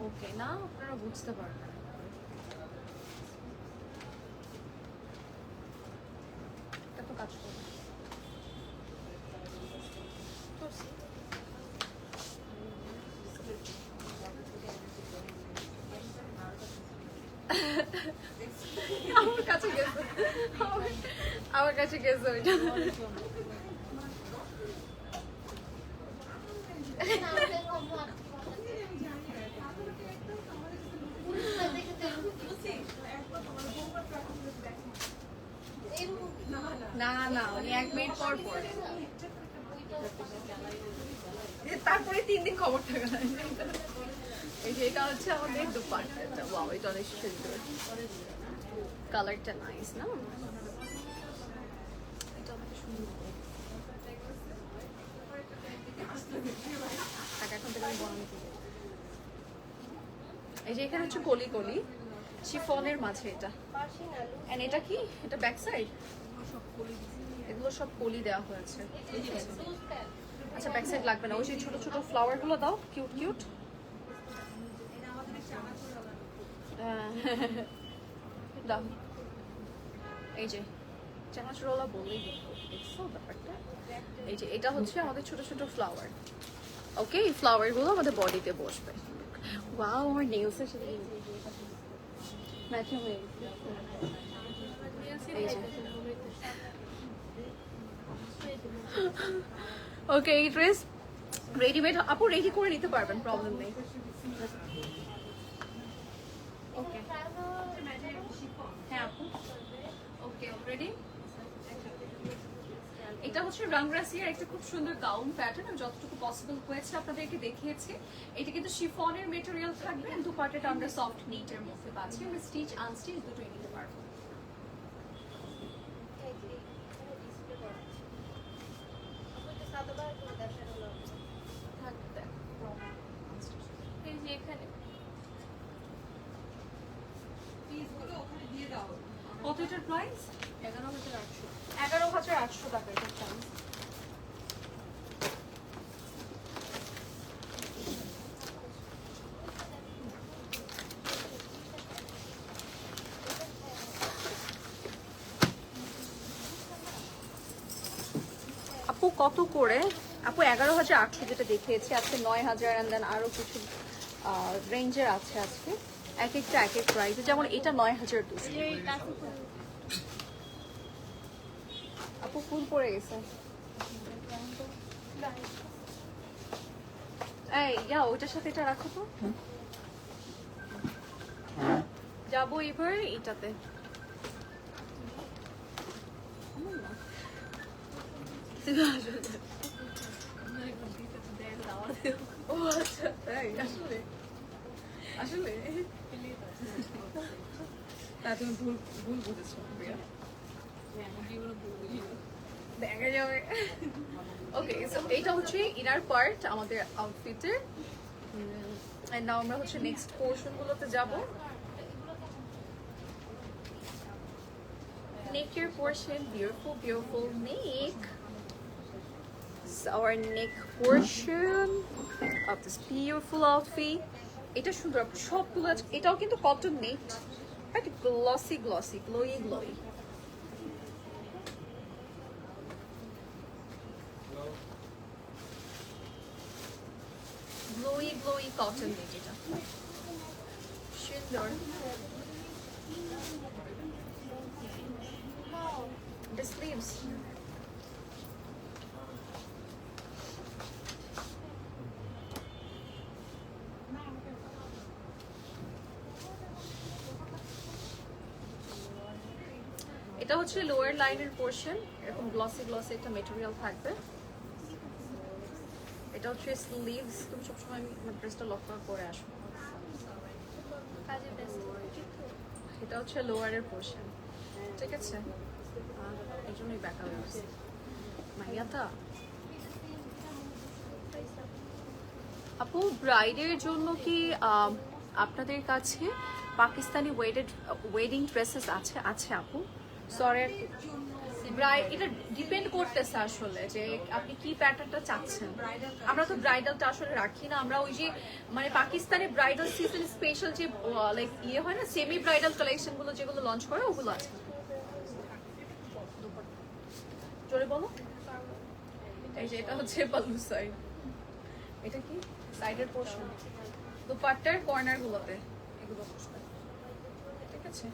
ওকে না, আপনারা বুঝতে পারবেন। এটা তো কাজ করবে। আমার কাছে গেছে, আমার কাছে গেছে ওইটা। না না উনি 1 মিনিট পর পরে, তারপরে 3 দিন খবর থাকে না। এই যে এটা হচ্ছে আমাদের দুপাট্টাটা। ওয়াও, এটা অনেক সুন্দর, কালারটা নাইস না? এটা অনেক সুন্দর। এখন থেকে আমি বনানি করবো। এই যে এখানে হচ্ছে কলি কলি শিফনের মাঝে এটা, এন্ড এটা কি? এটা ব্যাক সাইড। এগুলো সব কলি দেওয়া হয়েছে। আচ্ছা ব্যাক সাইড লাগবে না, ওই যে ছোট ছোট ফ্লাওয়ার গুলো দাও, কিউট কিউট। দাও এই যে চানাচুরওয়ালা বললেই দেখছো ব্যাপারটা। এই যে এটা হচ্ছে আমাদের ছোট ছোট ফ্লাওয়ার। ওকে, এই ফ্লাওয়ার গুলো আমাদের বডিতে বসবে। ওয়াও, আমার নেলস এর সাথে ম্যাচিং হয়ে গেছে। ওকে, এই ড্রেস রেডিমেড আপু রেডি করে নিতে পারবেন, প্রবলেম নেই। ওকে হ্যাঁ আপু, ওকে রেডি। এটা হচ্ছে রাংরাসিয়ার একটা খুব সুন্দর গাউন প্যাটার্ন, আমি যতটুকু পসিবল হয়েছে আপনাদেরকে দেখিয়েছি। এটা কিন্তু শিফনের মেটেরিয়াল থাকবে, দুপাট্টাটা আমরা সফট নিটের মধ্যে পাচ্ছি, আমরা স্টিচ আনস্টিচ দুটোই নিতে পারবো। এই যে এখানে কত এটার প্রাইস? 11,800 11,800 টাকা এটার প্রাইস। আপু কত করে? আপু 11,800 যেটা দেখিয়েছি, আজকে 9,000 এন্ড দেন আরো কিছু রেঞ্জের আছে আজকে, এক একটা এক এক প্রাইস। যেমন এটা 9,200। এই টাকা আপু ফুল পড়ে গেছে। এই ইয়া ওইটার সাথে এটা রাখো তো। যাবো এবার এটাতে। ও আচ্ছা তাই আসলে আসলে তুমি ভুল বুঝেছো প্রিয়া, দেখা যাবে। ওকে সো এইটা হচ্ছে ইনার পার্ট আমাদের আউটফিটের। এন্ড নাও আমরা হচ্ছে নেক্সট পোরশন গুলোতে যাব। নেকের portion, beautiful neck. Our neck portion of this beautiful outfit. এটা সুন্দর সবগুলো, এটাও কিন্তু cotton net, but glossy glossy, glowy glowy. Glowy glowy cotton net, এটা সুন্দর। The sleeves. এটা হচ্ছে লোয়ার লাইনের পোরশন, এরকম গ্লসি গ্লসি একটা মেটেরিয়াল থাকবে। এটা হচ্ছে স্লিভস, তুমি সবসময় আমার ড্রেসটা লক্ষ্য করে আসো। কাজের ড্রেস এটা হচ্ছে লোয়ারের পোরশন, ঠিক আছে? এই জন্যই ব্যাকা হয়েছে মাইয়াতা। আপু ব্রাইডের জন্য কি আপনাদের কাছে পাকিস্তানি ওয়েডিং ড্রেসেস আছে? আছে আপু, সরি ব্রাইড, এটা ডিপেন্ড করতেছে আসলে যে আপনি কি প্যাটার্নটা চাচ্ছেন। আমরা তো ব্রাইডালটা আসলে রাখি না, আমরা ওই যে মানে পাকিস্তানি ব্রাইডাল সিজন স্পেশাল যে লাইক ইয়ে হয় না, সেমি ব্রাইডাল কালেকশন গুলো যেগুলো লঞ্চ করে ওগুলো আছে। জোরে বলো। এই যে এটা হচ্ছে পাল্লু সাইড, এটা কি সাইডের পোরশন, দুপাট্টার কর্নার গুলোতে এগুলো বসবে, ঠিক আছে?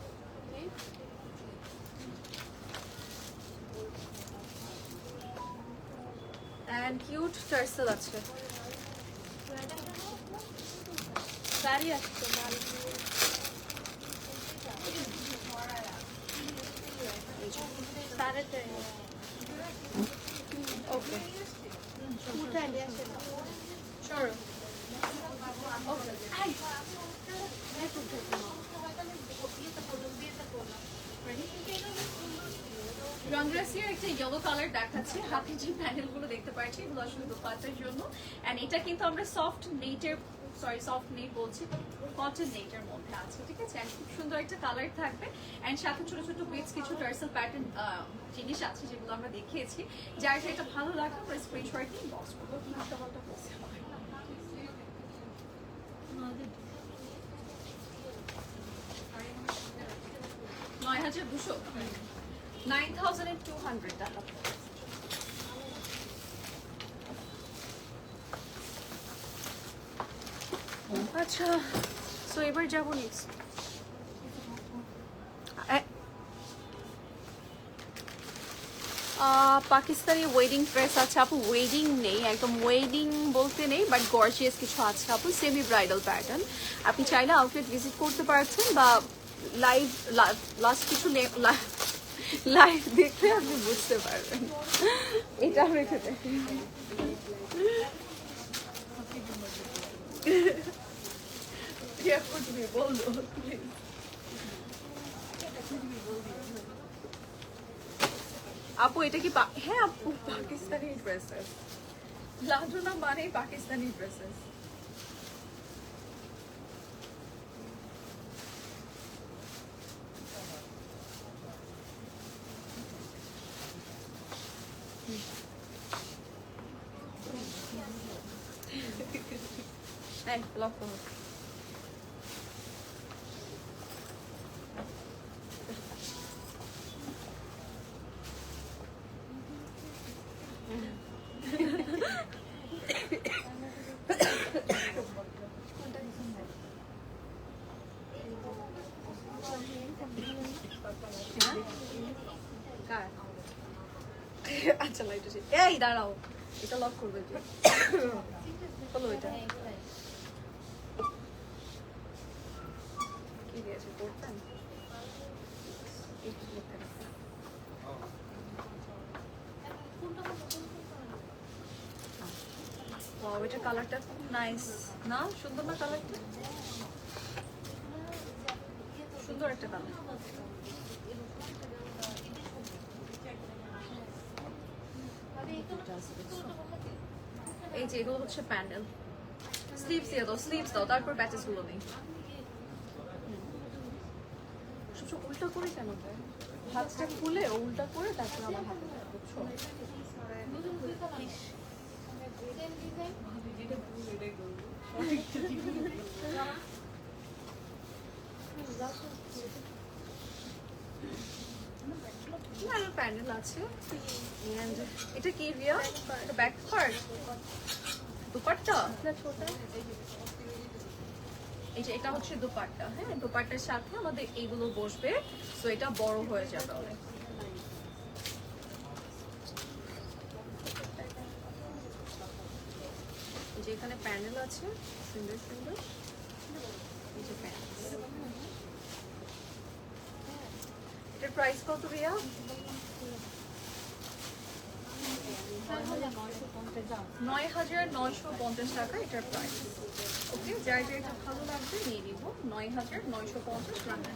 এন্ড কিউট টার্সেল আছে। শাড়ি আসছে মাল সাড়ে চার। ওকে উঠাই দিয়ে আসে শিওর। ওকে রাংরাসিয়ার একটা ইয়েলো কালার দেখাচ্ছে, হাতে যে প্যানেল গুলো দেখতে পাচ্ছি এগুলো আসলে দোপাট্টার জন্য। এন্ড এটা কিন্তু আমরা সফট নেটের, সরি সফট নেট বলছি, কটন নেটের মধ্যে আছে, ঠিক আছে? এন্ড খুব সুন্দর একটা কালার থাকবে। এন্ড সাথে ছোট ছোট বিটস কিছু টার্সেল প্যাটার্ন জিনিস আছে যেগুলো আমরা দেখিয়েছি। যার এটা ভালো লাগে আমরা স্ক্রিনশট নিয়ে বক্স করবো। কি হালকা পাল্টা বলছে 9,200, 9,200 টাকা। আচ্ছা সো এবার যাবো নেক্সট। পাকিস্তানি ওয়েডিং ড্রেস আছে আপু, ওয়েডিং নেই একদম, ওয়েডিং বলতে নেই, বাট গর্জিয়াস কিছু আছে আপু, সেমি ব্রাইডাল প্যাটার্ন। আপনি চাইলে আউটলেট ভিজিট করতে পারছেন বা লাইভ লাস্ট কিছু লাইভ দেখলে আপনি বুঝতে পারবেন। এটা রেখে দেয়। আপু এটা কি হ্যাঁ আপু পাকিস্তানি ড্রেসেস, লাডুনা মানে পাকিস্তানি ড্রেসেস। এই লক করো। আচ্ছা লাইট আছে। এই দাঁড়াও, এটা লক করবে যে বলো এটা কি দিয়েছে করতেন। ওয়াও, এটা কালারটা খুব নাইস না? সুন্দর না কালারটা? সুন্দর একটা কালার। এই যে এগুলো হচ্ছে প্যান্ডেল। স্লিভস দিয়ে দাও, স্লিভস দাও, তারপর প্যাচেস গুলো নেই। সবসময় উল্টা করে কেন দেয়? হাতটা খুলে উল্টা করে তারপর আমার হাতে দেয়, বুঝছো? প্যান্ডেল আছে। এটা কি রিয়া? এটা ব্যাক পার্ট, দুপাট্টা। এই যে এটা হচ্ছে দুপাট্টা। হ্যাঁ, দুপাট্টার সাথে আমাদের এইগুলো বসবে, তো এটা বড় হয়ে যাবে অনেক। এই যে এখানে প্যানেল আছে সুন্দর সুন্দর। এই যে প্যানেল, এটার প্রাইস কত রিয়া? ৯,৯৫০ টাকা এটার প্রাইস। ওকে, যার যেটা ভালো লাগবে নিয়ে নিব। ৯,৯৫০ টাকা।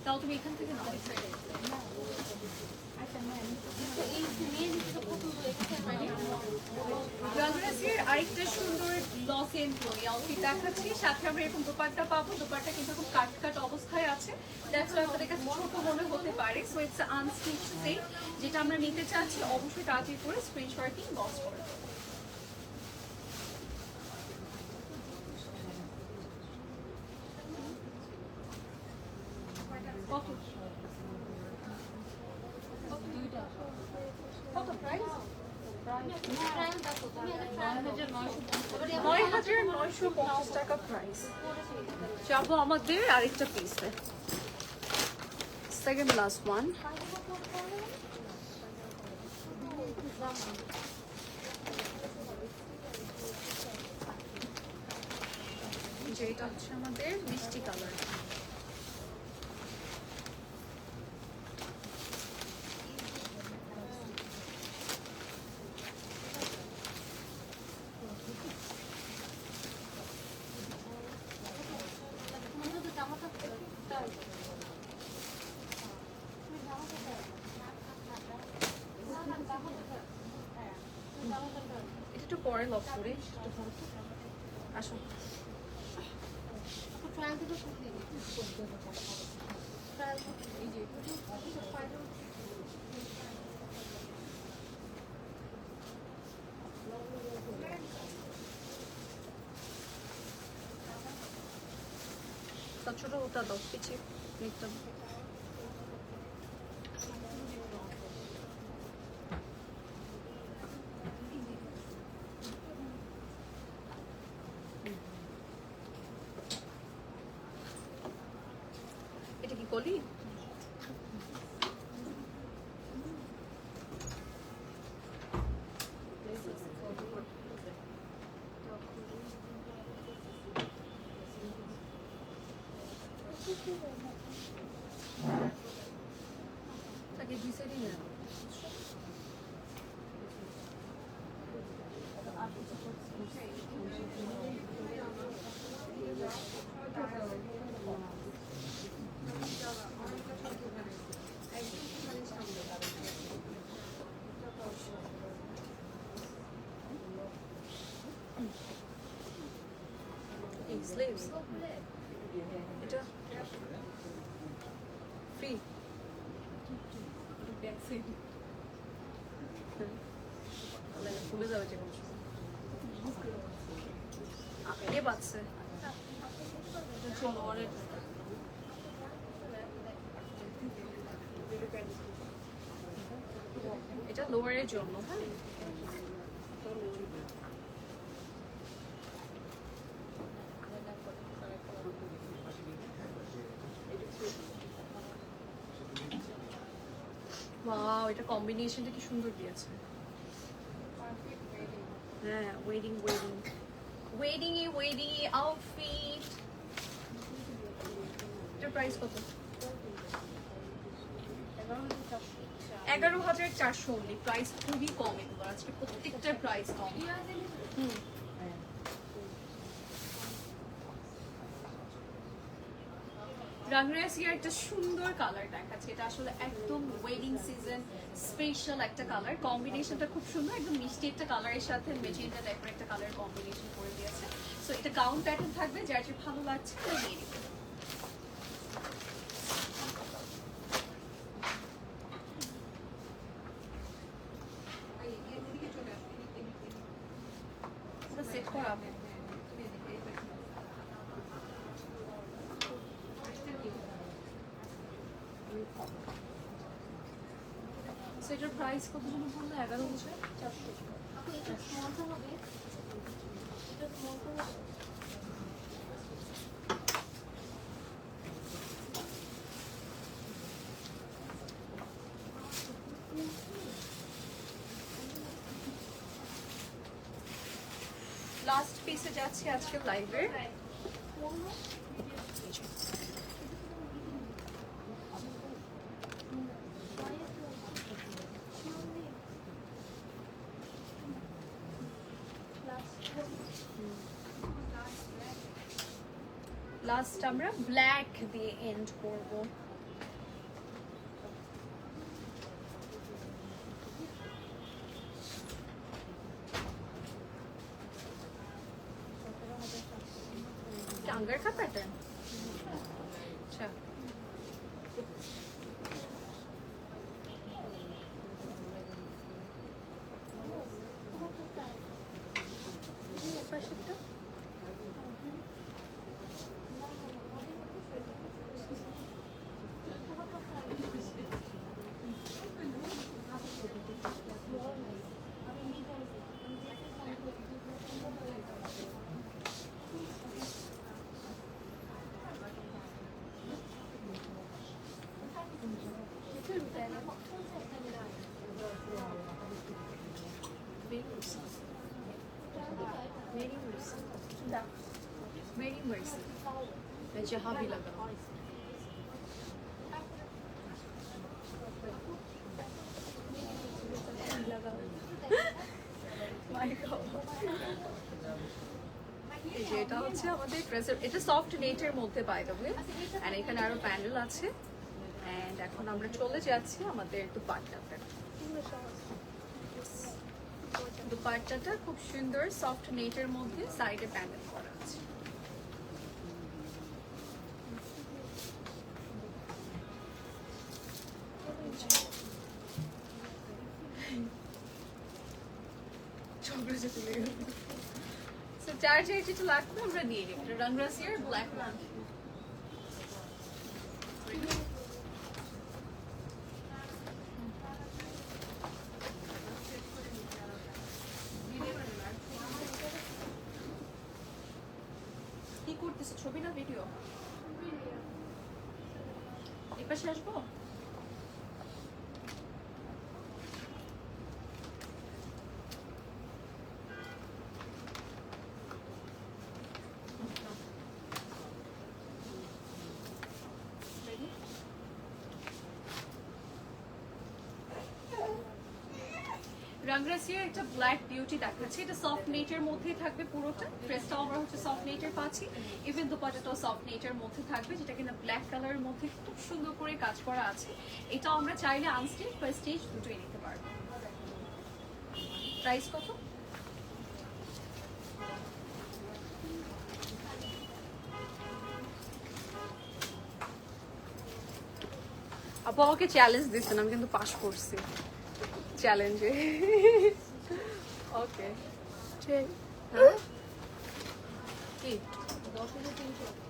তাও তুমি এখান থেকে নাও। আরেকটা সুন্দর লস এন্ড আউটফিট দেখাচ্ছি, সাথে আমরা এরকম দোপাট্টা পাবো। দোপাট্টা কিন্তু খুব কাট কাট অবস্থায় আছে, দ্যাটস ওয়াই আমাদের কাছে ছোট মনে হতে পারে। সো ইটস আনস্টিচ সেট, যেটা আমরা নিতে চাচ্ছি অবশ্যই তাড়াতাড়ি করে স্ক্রিনশট নিয়ে বক্স করে। কত কত প্রাইস? ৯,৯৫০ টাকা প্রাইস। যাবো আমাদের আরেকটা পিসে, সেকেন্ড লাস্ট ওয়ান। যেটা হচ্ছে আমাদের মিষ্টি কালার। এটা একটু পরে লক করে আসো। ছোট ওটা দাও পিছিয়ে নিতে। এটা কি কলি? স্লিভস এটা ফ্রি ব্যাক সাইড খুলে যাবে যে কোনো সময়। কে বাচ্চা চলো অনেক এটা লোয়ারের জন্য, হ্যাঁ। ওয়াও, এটা কম্বিনেশনটা কি সুন্দর দিয়েছে। হ্যাঁ, ওয়েডিং আউটফিট। এটার প্রাইস কত? 11,400 অনলি। প্রাইস খুবই কম এগুলো, আজকে প্রত্যেকটার প্রাইস কম। রাংরাসিয়ার একটা সুন্দর কালার দেখাচ্ছে, এটা আসলে একদম ওয়েডিং সিজন স্পেশাল একটা কালার। কম্বিনেশনটা খুব সুন্দর, একদম মিষ্টি একটা কালারের সাথে মেজেন্টা টাইপের একটা কালার কম্বিনেশন করে দিয়েছে। সো এটা গাউন প্যাটার্ন থাকবে, যার যে ভালো লাগছে তাই নিয়ে নিবে। পুরো সেট করা হবে। সেটার প্রাইস কত জন বললো? 11,400। লাস্ট পিসে যাচ্ছে আজকে লাইভের। লাস্ট আমরা ব্ল্যাক দিয়ে এন্ড করব। টাঙ্গার का पैटर्न। अच्छा, मेरी मर्जी, मैं जहाँ भी लगा। এটা হচ্ছে আমাদের ড্রেসের, এটা সফট নেটের মধ্যে বাই দ্য ওয়ে, এন্ড এখানে আরো প্যানেল আছে। এন্ড এখন আমরা চলে যাচ্ছি আমাদের দুপাট্টাতে। দুপাট্টাটা খুব সুন্দর সফট নেটের মধ্যে, সাইডে প্যানেল করা আছে। যার যার যেটা লাগবে আমরা নিয়ে নিই। এটা রাংরাসিয়ার ব্ল্যাক ওয়ান। কি করতেছে, ছবি না ভিডিও? এই পাশে আসবো। রাংরাসিয়ার একটা ব্ল্যাক বিউটি দেখাচ্ছে, এটা সফট নেটের মধ্যেই থাকবে পুরোটা। ড্রেসটাও আমরা হচ্ছে সফট নেটের পাচ্ছি, ইভেন দুপাট্টাটাও সফট নেটের মধ্যে থাকবে, যেটা কিনা ব্ল্যাক কালারের মধ্যে খুব সুন্দর করে কাজ করা আছে। এটাও আমরা চাইলে আনস্টিচ বা স্টিচ দুটোই নিতে পারবো। প্রাইস কত? আপু আমাকে চ্যালেঞ্জ দিচ্ছেন, আমি কিন্তু পাস করছি চ্যালেঞ্জে। ওকে কি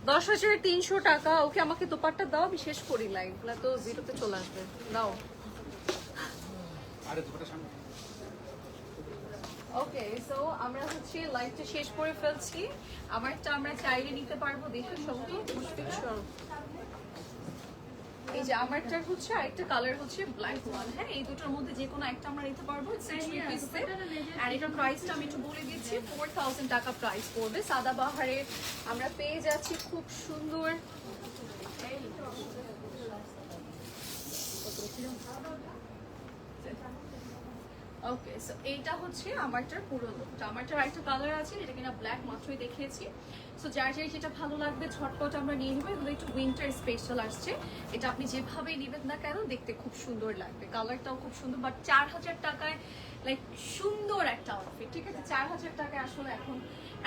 10,300 টাকা। ওকে আমাকে দোপাট্টা দাও, আমি শেষ করি লাইভ, না তো জিরোতে চলে আসবে। দাও। আরে দুটো সামনে ওকে সো আমরা হচ্ছে লাইভটা শেষ করে ফেলছি। আমারটা আমরা চাইলে নিতে পারবো, দেখে সবটা মুশফিক সর। এই যে আমারটার হচ্ছে আরেকটা কালার হচ্ছে ব্ল্যাক ওয়ান, হ্যাঁ এই দুটোর মধ্যে যে কোনো একটা আমরা নিতে পারবো। আর এটার প্রাইসটা আমি একটু বলে দিচ্ছি, 4000 টাকা প্রাইস পড়বে। সাদাবাহারে আমরা পেয়ে যাচ্ছি খুব সুন্দর ওকে সো এইটা হচ্ছে আমারটার পুরো লুকটা। আমারটার আরেকটা কালার আছে, এটা কিনা ব্ল্যাক মাত্রই দেখিয়েছি। সো যার যার যেটা ভালো লাগবে ঝটপট আমরা নিয়ে নেবো। এগুলো একটু উইন্টার স্পেশাল আসছে, এটা আপনি যেভাবেই নেবেন না কেন দেখতে খুব সুন্দর লাগবে, কালারটাও খুব সুন্দর। বাট 4000 টাকায় লাইক সুন্দর একটা আউটফিট, ঠিক আছে? 4000 টাকায় আসলে এখন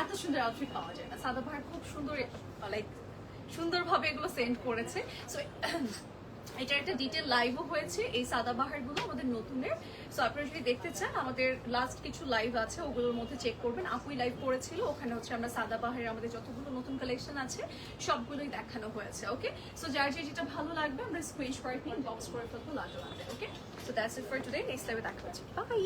এত সুন্দর আউটফিট পাওয়া যায় না। সাদাবাহার খুব সুন্দর লাইক সুন্দরভাবে এগুলো সেন্ড করেছে। সো এটা একটা ডিটেল লাইভও হয়েছে এই সাদাবাহারগুলো আমাদের নতুনের। সো আপনারা যদি দেখতে চান আমাদের লাস্ট কিছু লাইভ আছে, ওগুলোর মধ্যে চেক করবেন। আপুই লাইভ করেছিল, ওখানে হচ্ছে আমরা সাদাবাহারের আমাদের যতগুলো নতুন কালেকশন আছে সবগুলোই দেখানো হয়েছে। ওকে সো যার যে যেটা ভালো লাগবে আমরা স্ক্রিনশট করে নিয়ে বক্স করে ফেলবো লাগবে। Okay so that's it for today, next লাইভে দেখা হচ্ছে, বাই।